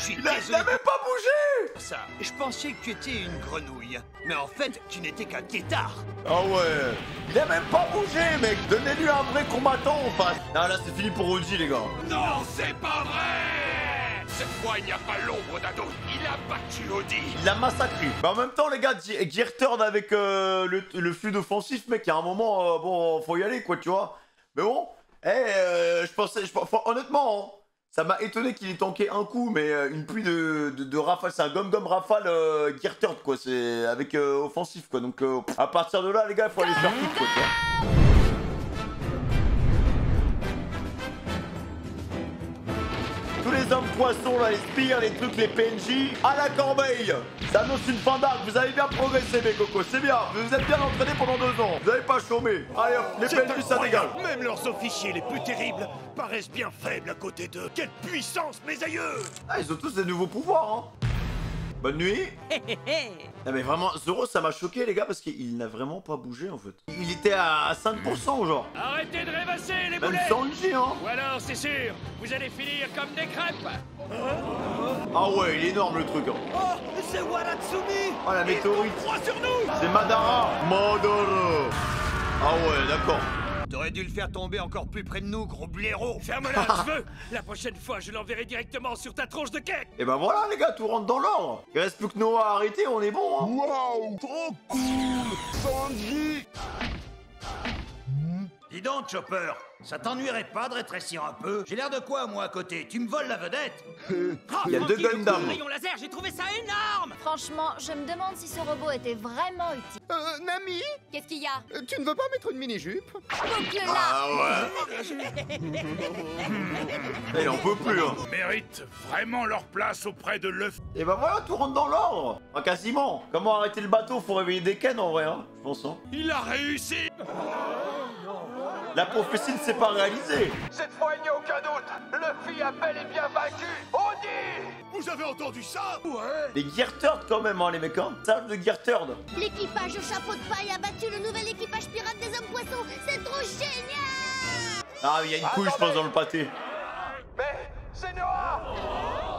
[SPEAKER 1] Il a même pas bougé.
[SPEAKER 7] Ça, je pensais que tu étais une grenouille, mais en fait, tu n'étais qu'un tétard.
[SPEAKER 1] Ah ouais. Il a même pas bougé, mec. Donnez-lui un vrai combattant en face. Ah là, c'est fini pour Oji, les gars.
[SPEAKER 6] Non, c'est pas vrai. Cette fois, il n'y a pas l'ombre d'un doute. Il a battu Odie.
[SPEAKER 1] Il l'a massacré. Mais en même temps, les gars, Gear Turn avec le flux offensif, mec, il y a un moment, bon, faut y aller, quoi, tu vois. Mais bon, je pensais, honnêtement, hein, Ça m'a étonné qu'il ait tanké un coup, mais une pluie de rafales. C'est un gomme rafale Gear Turd, quoi. C'est avec offensif, quoi. Donc à partir de là, les gars, il faut aller se faire foutre, quoi. Tous les hommes poissons, là, les spires, les trucs, les PNJ, à la corbeille. Ça annonce une fin d'arc. Vous avez bien progressé, mes cocos. C'est bien. Vous êtes bien entraînés pendant 2 ans. Vous n'avez pas chômé. Allez hop, les PNJ, ça dégage.
[SPEAKER 6] Même leurs officiers les plus terribles paraissent bien faibles à côté d'eux. Quelle puissance, mes aïeux!
[SPEAKER 1] Ah, ils ont tous des nouveaux pouvoirs, hein. Bonne nuit. Non mais vraiment, Zoro, ça m'a choqué, les gars, parce qu'il n'a vraiment pas bougé, en fait. Il était à 5%, genre.
[SPEAKER 9] Arrêtez de rêvasser, les
[SPEAKER 1] Même
[SPEAKER 9] boulets!
[SPEAKER 1] Sanji, hein.
[SPEAKER 9] Ou alors, c'est sûr, vous allez finir comme des crêpes!
[SPEAKER 1] Ah ouais, il est énorme, le truc, hein.
[SPEAKER 6] Oh, c'est Waratsumi!
[SPEAKER 1] Oh, la météorite.
[SPEAKER 6] Il croit sur nous!
[SPEAKER 1] C'est Madara. Madara. Ah ouais, d'accord.
[SPEAKER 6] T'aurais dû le faire tomber encore plus près de nous, gros blaireau!
[SPEAKER 9] Ferme-la, je veux! La prochaine fois, je l'enverrai directement sur ta tronche de cake!
[SPEAKER 1] Et ben voilà, les gars, tout rentre dans l'ordre. Il reste plus que Noah à arrêter, on est bon, hein.
[SPEAKER 11] Waouh, trop cool, Sanji.
[SPEAKER 4] Dis donc, Chopper, ça t'ennuierait pas de rétrécir un peu? J'ai l'air de quoi, moi, à côté? Tu me voles la vedette?
[SPEAKER 1] Il y a 2 Gundam.
[SPEAKER 12] Rayon laser, j'ai trouvé ça énorme!
[SPEAKER 5] Franchement, je me demande si ce robot était vraiment utile.
[SPEAKER 2] Nami,
[SPEAKER 5] Qu'est-ce qu'il y a?
[SPEAKER 2] tu ne veux pas mettre une mini-jupe?
[SPEAKER 5] Boucle-la!
[SPEAKER 1] Ah ouais. Il en peut plus, hein.
[SPEAKER 6] Méritent vraiment leur place auprès de l'œuf.
[SPEAKER 1] Et ben voilà, tout rentre dans l'ordre. Enfin, quasiment. Comment arrêter le bateau? Faut réveiller des Ken, en vrai, hein. Je pense, hein.
[SPEAKER 6] Il a réussi!
[SPEAKER 1] La prophétie ne s'est pas réalisée.
[SPEAKER 6] Cette fois, il n'y a aucun doute! Luffy a bel et bien vaincu Oni! Vous avez entendu ça? Ouais!
[SPEAKER 1] Des Gear Turd quand même, hein, les mecs, hein. Salve de Gear Turd.
[SPEAKER 14] L'équipage au chapeau de paille a battu le nouvel équipage pirate des hommes poissons. C'est trop génial!
[SPEAKER 1] Ah, il y a une couille, je pense, dans le pâté.
[SPEAKER 6] Mais c'est Noah!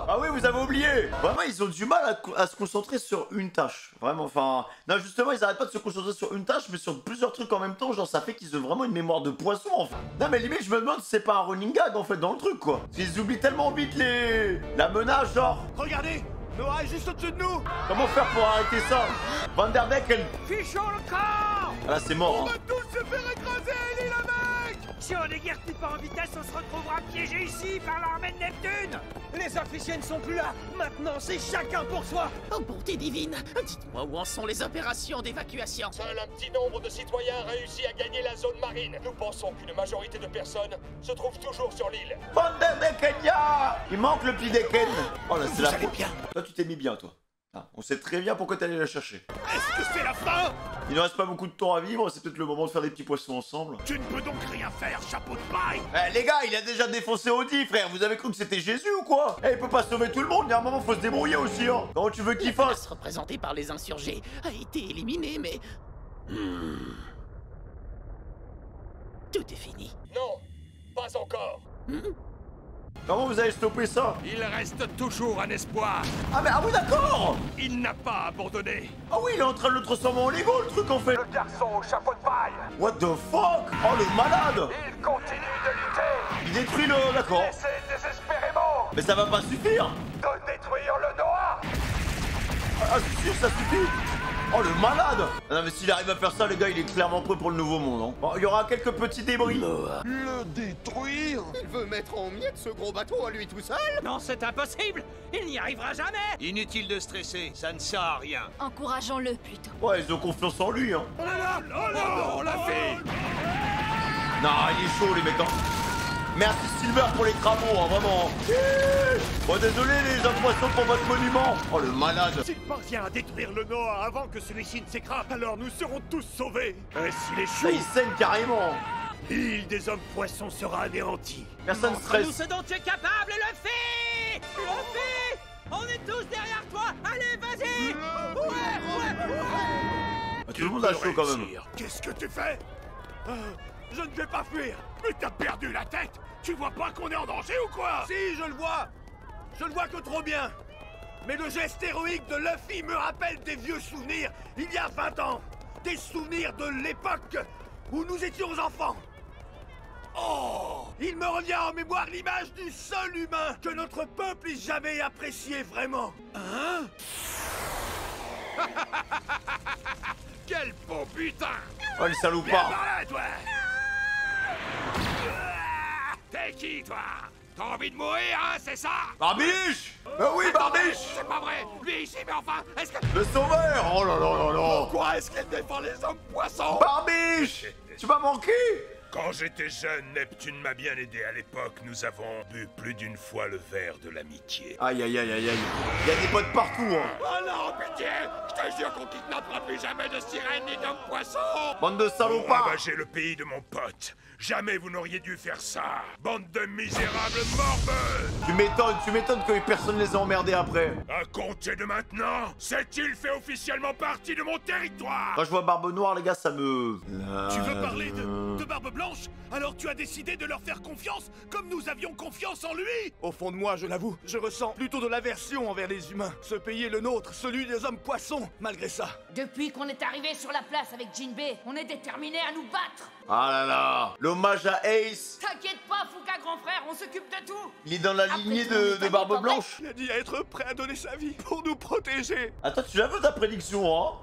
[SPEAKER 1] Ah oui, vous avez oublié. Vraiment, ils ont du mal à se concentrer sur une tâche. Vraiment, enfin... Non, justement, ils arrêtent pas de se concentrer sur une tâche, mais sur plusieurs trucs en même temps. Genre, ça fait qu'ils ont vraiment une mémoire de poisson, en fait. Non, mais limite, je me demande si c'est pas un running gag, en fait, dans le truc, quoi. Parce qu'ils oublient tellement vite la menace, genre...
[SPEAKER 6] Regardez! Noah est juste au-dessus de nous!
[SPEAKER 1] Comment faire pour arrêter ça? Vanderdeck, elle...
[SPEAKER 12] Fichons le camp!
[SPEAKER 1] Ah là, c'est mort,
[SPEAKER 6] On
[SPEAKER 1] hein.
[SPEAKER 6] va tous se faire écraser, l'île avec!
[SPEAKER 12] Si on n'éguerpit pas en vitesse, on se retrouvera piégé ici par l'armée de Neptune!
[SPEAKER 7] Les officiers ne sont plus là. Maintenant, c'est chacun pour soi.
[SPEAKER 10] Oh bonté divine, dites-moi où en sont les opérations d'évacuation?
[SPEAKER 7] Seul un petit nombre de citoyens réussit à gagner la zone marine. Nous pensons qu'une majorité de personnes se trouvent toujours sur l'île.
[SPEAKER 1] Vanderdeck, il manque le Pideken. Oh là, c'est la...
[SPEAKER 6] allez bien.
[SPEAKER 1] Toi, tu t'es mis bien, toi. Ah, on sait très bien pourquoi t'allais la chercher.
[SPEAKER 6] Est-ce que c'est la fin?
[SPEAKER 1] Il ne reste pas beaucoup de temps à vivre, c'est peut-être le moment de faire des petits poissons ensemble.
[SPEAKER 6] Tu ne peux donc rien faire, chapeau de paille!
[SPEAKER 1] Eh les gars, il a déjà défoncé Audi, frère. Vous avez cru que c'était Jésus ou quoi? Eh, il peut pas sauver tout le monde, il y a un moment, faut se débrouiller aussi, hein. Comment tu veux qu'il fasse?
[SPEAKER 10] Représenté par les insurgés a été éliminé, mais... Tout est fini.
[SPEAKER 7] Non, pas encore.
[SPEAKER 1] Comment vous avez stoppé ça?
[SPEAKER 6] Il reste toujours un espoir!
[SPEAKER 1] Ah oui, d'accord.
[SPEAKER 6] Il n'a pas abandonné!
[SPEAKER 1] Ah oui, il est en train de le transformer en Lego, le truc, en fait.
[SPEAKER 6] Le garçon au chapeau de paille!
[SPEAKER 1] What the fuck? Oh, le malade.
[SPEAKER 6] Il continue de lutter!
[SPEAKER 1] Il détruit le... D'accord.
[SPEAKER 6] Essaie désespérément
[SPEAKER 1] Mais ça va pas suffire.
[SPEAKER 6] de détruire le Noah!
[SPEAKER 1] Ah si, ça suffit. Oh, le malade. Ah, non, mais s'il arrive à faire ça, les gars, il est clairement prêt pour le nouveau monde, hein. Bon, il y aura quelques petits débris.
[SPEAKER 11] Le détruire?
[SPEAKER 2] Il veut mettre en miettes ce gros bateau à lui tout seul?
[SPEAKER 12] Non, c'est impossible! Il n'y arrivera jamais!
[SPEAKER 6] Inutile de stresser, ça ne sert à rien.
[SPEAKER 5] Encourageons-le plutôt.
[SPEAKER 1] Ouais, ils ont confiance en lui, hein.
[SPEAKER 6] Oh là là! Oh non, la fille!
[SPEAKER 1] Non, il est chaud, les mecs, hein. Merci Silver pour les travaux, hein, vraiment. Bon, désolé les hommes poissons pour votre monument. Oh, le malade.
[SPEAKER 6] S'il parvient à détruire le Noah avant que celui-ci ne s'écrase, alors nous serons tous sauvés. Et s'il échoue,
[SPEAKER 1] Là, il saigne carrément.
[SPEAKER 6] l'île des hommes poissons sera anéantie.
[SPEAKER 1] Personne stresse.
[SPEAKER 12] Nous ce dont tu es capable, Luffy! Luffy! On est tous derrière toi! Allez, vas-y! Ouais!
[SPEAKER 1] Tout le monde a chaud quand même.
[SPEAKER 6] Qu'est-ce que tu fais? Je ne vais pas fuir! Mais t'as perdu la tête! Tu vois pas qu'on est en danger ou quoi? Si, je le vois! Je le vois que trop bien! Mais le geste héroïque de Luffy me rappelle des vieux souvenirs il y a 20 ans! Des souvenirs de l'époque où nous étions enfants! Oh! Il me revient en mémoire l'image du seul humain que notre peuple ait jamais apprécié vraiment! Hein? Quel beau butin!
[SPEAKER 1] Oh, le salopard.
[SPEAKER 6] Viens par là, toi! T'es qui, toi? T'as envie de mourir, hein, c'est ça?
[SPEAKER 1] Barbiche! Bah oui, Barbiche!
[SPEAKER 6] C'est pas vrai! Lui ici, mais enfin, est-ce que...
[SPEAKER 1] Le sauveur! Oh là là là là!
[SPEAKER 6] Pourquoi est-ce qu'elle défend les hommes poissons?
[SPEAKER 1] Barbiche! Tu m'as manqué!
[SPEAKER 7] Quand j'étais jeune, Neptune m'a bien aidé. À l'époque, nous avons bu plus d'une fois le verre de l'amitié.
[SPEAKER 1] Aïe aïe aïe aïe aïe. Il y a des potes partout, hein.
[SPEAKER 6] Oh non, pitié! Je te jure qu'on kidnappera plus jamais de sirènes ni d'hommes poissons!
[SPEAKER 1] Bande de salopards!
[SPEAKER 7] Ravager le pays de mon pote. Jamais vous n'auriez dû faire ça. Bande de misérables morbeux!
[SPEAKER 1] Tu m'étonnes que personne les a emmerdés après.
[SPEAKER 7] À compter de maintenant, cette île fait officiellement partie de mon territoire!
[SPEAKER 1] Quand je vois Barbe Noire, les gars, ça me...
[SPEAKER 15] Tu veux parler de Barbe Blanche? Alors tu as décidé de leur faire confiance, comme nous avions confiance en lui?
[SPEAKER 16] Au fond de moi, je l'avoue, je ressens plutôt de l'aversion envers les humains. Ce pays est le nôtre, celui des hommes poissons, malgré ça.
[SPEAKER 5] Depuis qu'on est arrivé sur la place avec Jinbei, on est déterminés à nous battre.
[SPEAKER 1] Ah là là. L'hommage à Ace.
[SPEAKER 5] T'inquiète pas, Fuka grand frère, on s'occupe de tout.
[SPEAKER 1] Il est dans la lignée de Barbe Blanche.
[SPEAKER 16] Il a dit être prêt à donner sa vie pour nous protéger.
[SPEAKER 1] Attends, tu l'as vu ta prédiction, hein?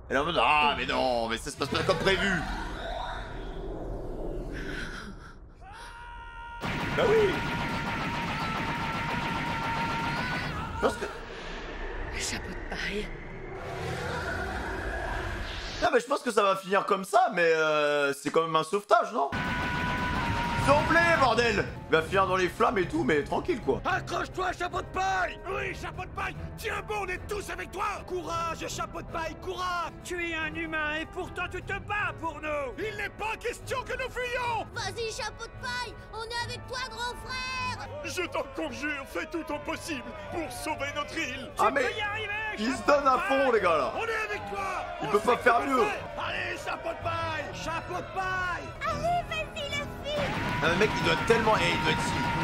[SPEAKER 1] Elle est en mode, ah mais non, mais ça se passe pas comme prévu. Bah oui. Je pense que...
[SPEAKER 8] Chapeau de paille.
[SPEAKER 1] Ah mais je pense que ça va finir comme ça, mais c'est quand même un sauvetage, non? Semblé, bordel! Il va finir dans les flammes et tout, mais tranquille, quoi.
[SPEAKER 15] Accroche-toi, chapeau de paille! Oui, chapeau de paille! Tiens bon, on est tous avec toi! Courage, chapeau de paille, courage!
[SPEAKER 4] Tu es un humain et pourtant tu te bats pour nous!
[SPEAKER 15] Il n'est pas question que nous fuyions!
[SPEAKER 14] Vas-y, chapeau de paille, on est avec toi, grand frère!
[SPEAKER 11] Je t'en conjure, fais tout ton possible pour sauver notre île!
[SPEAKER 1] Ah mais... Il se donne à fond, les gars, là!
[SPEAKER 15] On est avec toi!
[SPEAKER 1] Il peut pas faire mieux!
[SPEAKER 15] Allez, chapeau de paille! Chapeau de paille!
[SPEAKER 14] Allez, vas-y, le fils!
[SPEAKER 1] Le mec, il doit tellement... il doit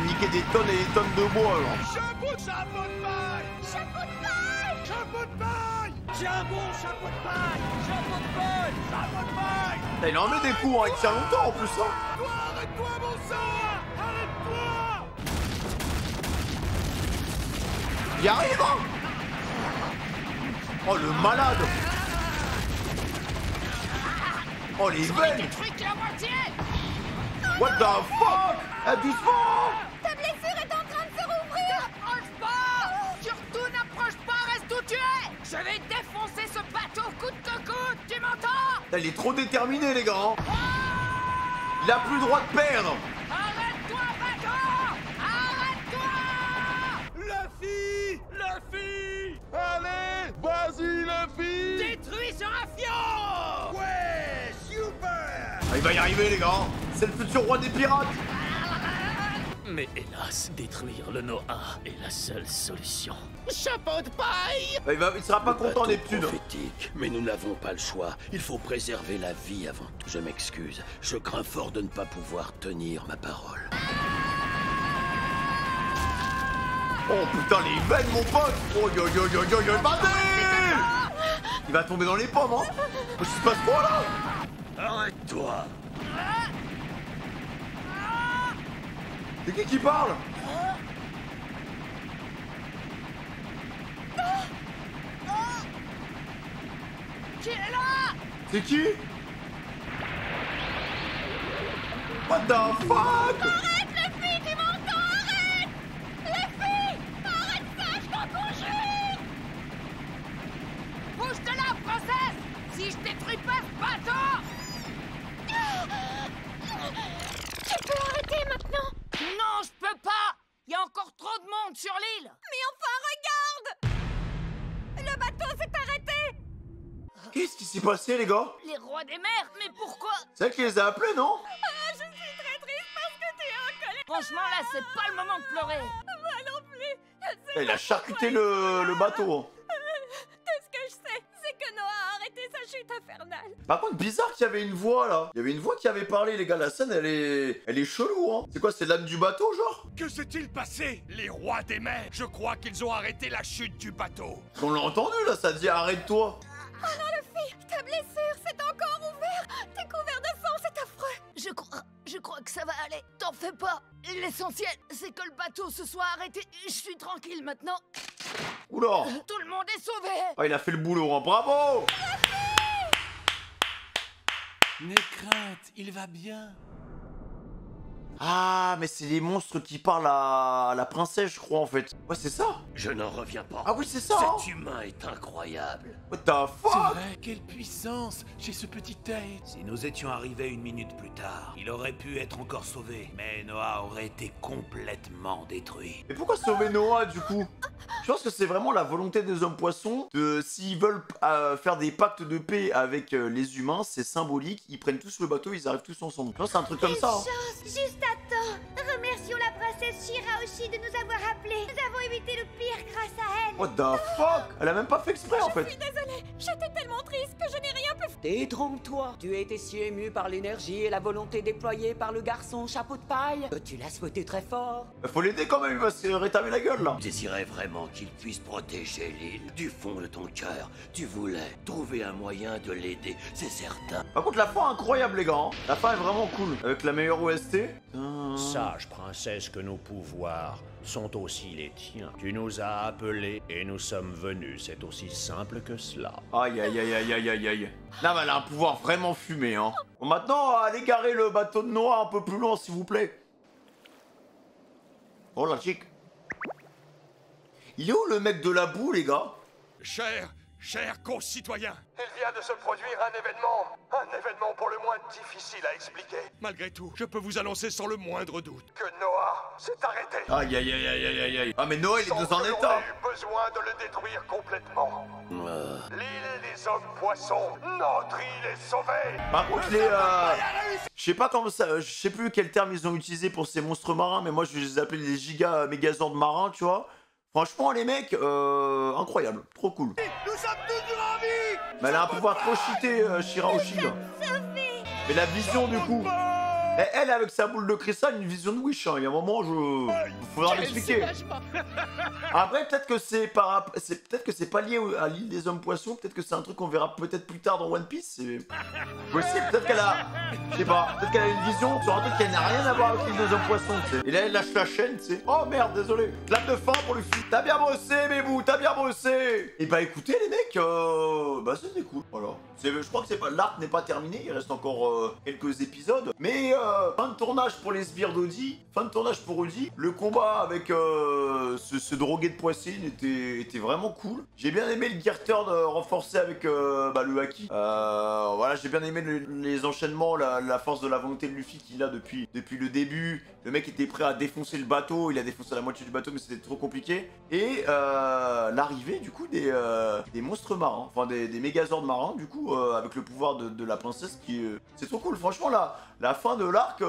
[SPEAKER 1] niquer des tonnes et des tonnes de bois, genre.
[SPEAKER 15] Chapeau de paille!
[SPEAKER 14] Chapeau de paille!
[SPEAKER 15] Chapeau de paille! Tiens bon, chapeau de paille! Chapeau de paille! Chapeau de paille!
[SPEAKER 1] Il en met des coups, hein. Il tient longtemps, en plus, hein.
[SPEAKER 15] Arrête-toi, mon sang! Arrête-toi!
[SPEAKER 1] Il arrive, hein. Oh, le malade. Oh, les veines. What the fuck? Doucement.
[SPEAKER 14] Ta blessure est en train de se rouvrir!
[SPEAKER 5] N'approche pas! Surtout n'approche pas, reste où tu es! Je vais défoncer ce bateau coûte que coûte, tu m'entends?
[SPEAKER 1] Il est trop déterminé, les gars, hein. Il a plus le droit de perdre.
[SPEAKER 5] Arrête-toi, bateau! Arrête-toi!
[SPEAKER 15] La fille! Allez, vas-y, la fille!
[SPEAKER 4] Détruis ce raffion!
[SPEAKER 15] Ouais, super!
[SPEAKER 1] Ah, il va y arriver, les gars. C'est le futur roi des pirates.
[SPEAKER 10] Mais hélas, détruire le Noah est la seule solution.
[SPEAKER 12] Chapeau de paille!
[SPEAKER 1] Il sera pas content, Neptune.
[SPEAKER 17] Prophétique, mais nous n'avons pas le choix. Il faut préserver la vie avant tout. Je m'excuse. Je crains fort de ne pas pouvoir tenir ma parole.
[SPEAKER 1] Oh putain, les veines, mon pote. Oh yo yo yo yo yo, il va tomber dans les pommes, hein. Qu'est-ce qui se passe quoi, là?
[SPEAKER 17] Arrête-toi!
[SPEAKER 1] C'est qui parle?
[SPEAKER 5] Qui est là?
[SPEAKER 1] C'est qui? What the fuck?
[SPEAKER 14] Arrête, les filles, tu m'entends? Arrête! Les filles! Arrête ça, je t'en conjure!
[SPEAKER 5] Bouge de là, princesse! Si je détruis pas ce bateau!
[SPEAKER 14] Tu peux arrêter maintenant?
[SPEAKER 5] Non, je peux pas! Il y a encore trop de monde sur l'île!
[SPEAKER 13] Mais enfin, regarde! Le bateau s'est arrêté!
[SPEAKER 1] Qu'est-ce qui s'est passé, les gars?
[SPEAKER 5] Les rois des mers, mais pourquoi?
[SPEAKER 1] C'est elle qui les a appelés, non?
[SPEAKER 13] Je suis très triste parce que tu es en colère!
[SPEAKER 5] Franchement, là, c'est pas le moment de pleurer!
[SPEAKER 13] Moi non plus!
[SPEAKER 1] Il a charcuté le bateau.
[SPEAKER 13] Tout ce que je sais, c'est que Noah a arrêté sa chute infernale.
[SPEAKER 1] Par contre, bizarre qu'il y avait une voix, là. Il y avait une voix qui avait parlé, les gars. La scène, elle est chelou, hein. C'est quoi, c'est l'âme du bateau, genre?
[SPEAKER 15] Que s'est-il passé?
[SPEAKER 7] Les rois des mers, je crois qu'ils ont arrêté la chute du bateau.
[SPEAKER 1] On l'a entendu, là, ça dit arrête-toi.
[SPEAKER 13] Oh non, le fille, ta blessure s'est encore ouverte. T'es couvert de sang, c'est affreux.
[SPEAKER 5] Je crois que ça va aller. T'en fais pas. L'essentiel, c'est que le bateau se soit arrêté. Je suis tranquille maintenant.
[SPEAKER 1] Oula.
[SPEAKER 5] Tout le monde est sauvé.
[SPEAKER 1] Oh, il a fait le boulot, hein. Bravo.
[SPEAKER 3] N'aie crainte, il va bien.
[SPEAKER 1] Ah, mais c'est les monstres qui parlent à la princesse, je crois, en fait. Ouais, c'est ça.
[SPEAKER 17] Je n'en reviens pas.
[SPEAKER 1] Ah oui, c'est ça. Hein.
[SPEAKER 17] Cet humain est incroyable.
[SPEAKER 1] What the fuck?
[SPEAKER 3] C'est vrai, quelle puissance chez ce petit œil.
[SPEAKER 4] Si nous étions arrivés une minute plus tard, il aurait pu être encore sauvé. Mais Noah aurait été complètement détruit.
[SPEAKER 1] Mais pourquoi sauver Noah, du coup? Je pense que c'est vraiment la volonté des hommes poissons de, s'ils veulent faire des pactes de paix avec les humains, c'est symbolique, ils prennent tous le bateau, ils arrivent tous ensemble. Non, c'est un truc comme ça. Hein.
[SPEAKER 14] Chance, juste à temps. Remercions la princesse Shirahoshi de nous avoir appelés. Nous avons évité le pire grâce à elle.
[SPEAKER 1] What the fuck? Elle a même pas fait exprès en fait.
[SPEAKER 5] Je suis désolée, j'étais tellement triste que je n'ai rien pu faire.
[SPEAKER 18] Détrompe-toi, tu as été si ému par l'énergie et la volonté déployée par le garçon chapeau de paille que tu l'as souhaité très fort.
[SPEAKER 1] Faut l'aider quand même, il va se rétamer la gueule là.
[SPEAKER 17] Tu désirais vraiment qu'il puisse protéger l'île. Du fond de ton cœur, tu voulais trouver un moyen de l'aider, c'est certain.
[SPEAKER 1] Par contre, la fin est incroyable, les gars. Hein. La fin est vraiment cool. Avec la meilleure OST.
[SPEAKER 19] Sache, princesse, que nos pouvoirs sont aussi les tiens. Tu nous as appelés et nous sommes venus. C'est aussi simple que cela.
[SPEAKER 1] Aïe, aïe, aïe, aïe, aïe, aïe, aïe. Là, mais elle a un pouvoir vraiment fumé, hein. Bon, maintenant, allez garer le bateau de Noah un peu plus loin, s'il vous plaît. Oh, la chic. Il est où le mec de la boue, les gars?
[SPEAKER 7] Chers concitoyens, il vient de se produire un événement pour le moins difficile à expliquer. Malgré tout, je peux vous annoncer sans le moindre doute que Noah s'est arrêté.
[SPEAKER 1] Aïe, aïe, aïe, aïe, aïe, aïe, aïe. Ah, mais Noah, il est dans un état.
[SPEAKER 7] On a eu besoin de le détruire complètement. L'île des hommes poissons, notre île est sauvée.
[SPEAKER 1] Par contre, je sais pas comment ça, je sais plus quel terme ils ont utilisé pour ces monstres marins, mais moi, je les appelle les giga mégazords marins, tu vois. Franchement, les mecs, incroyable, trop cool.
[SPEAKER 7] Nous sommes toujours en vie.
[SPEAKER 1] Mais elle a un pouvoir trop cheaté, Shirahoshi. Mais la vision, du coup. Et elle, avec sa boule de cristal, une vision de Wish. Hein. Il y a un moment, faudra m'expliquer. Après, peut-être que c'est pas lié à l'île des hommes poissons. Peut-être que c'est un truc qu'on verra peut-être plus tard dans One Piece. C'est possible. Peut-être qu'elle a, je sais pas. Peut-être qu'elle a une vision sur un truc qui n'a rien à voir avec l'île des hommes poissons. T'sais. Et là, elle lâche la chaîne. T'sais. Oh merde, désolé. Clap de fin pour le film. T'as bien bossé, Bébou. T'as bien bossé. Et bah écoutez, les mecs, bah c'était cool. Voilà. Je crois que c'est pas l'arc n'est pas terminé. Il reste encore quelques épisodes. Mais fin de tournage pour les sbires d'Audi, fin de tournage pour Audi. Le combat avec ce drogué de poissine était vraiment cool. J'ai bien aimé le gear turn renforcé avec le haki. Voilà, j'ai bien aimé les enchaînements, la force de la volonté de Luffy qu'il a depuis le début. Le mec était prêt à défoncer le bateau, il a défoncé la moitié du bateau mais c'était trop compliqué. Et l'arrivée du coup des monstres marins, enfin des mégazords marins du coup avec le pouvoir de la princesse qui c'est trop cool. Franchement la fin de l'arc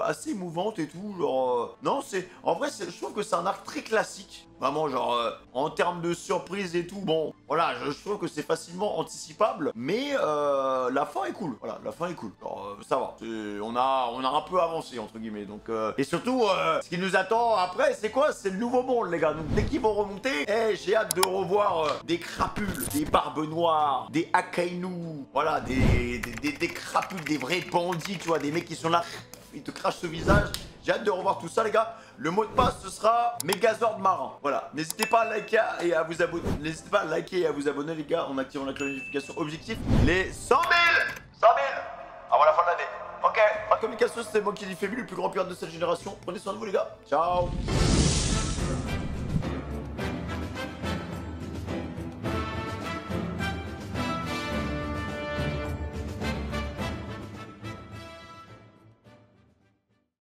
[SPEAKER 1] assez émouvante et tout, genre non c'est en vrai je trouve que c'est un arc très classique. Vraiment genre en termes de surprise et tout, bon voilà je trouve que c'est facilement anticipable. Mais la fin est cool, voilà la fin est cool. Genre, ça va, on a un peu avancé entre guillemets donc et surtout ce qui nous attend après c'est quoi? C'est le nouveau monde les gars. Donc dès qu'ils vont remonter, j'ai hâte de revoir des crapules, des barbes noires, des Akainu, voilà des crapules, des vrais bandits tu vois, des mecs qui sont là, ils te crachent ce visage. J'ai hâte de revoir tout ça les gars. Le mot de passe ce sera Mégazord marin. Voilà, n'hésitez pas à liker et à vous abonner. N'hésitez pas à liker et à vous abonner les gars en activant la cloche de notification. Objectif les 100 000 avant la fin de l'année. Ok, par communication c'était moi qui l'ai fait vu, le plus grand pirate de cette génération. Prenez soin de vous les gars. Ciao.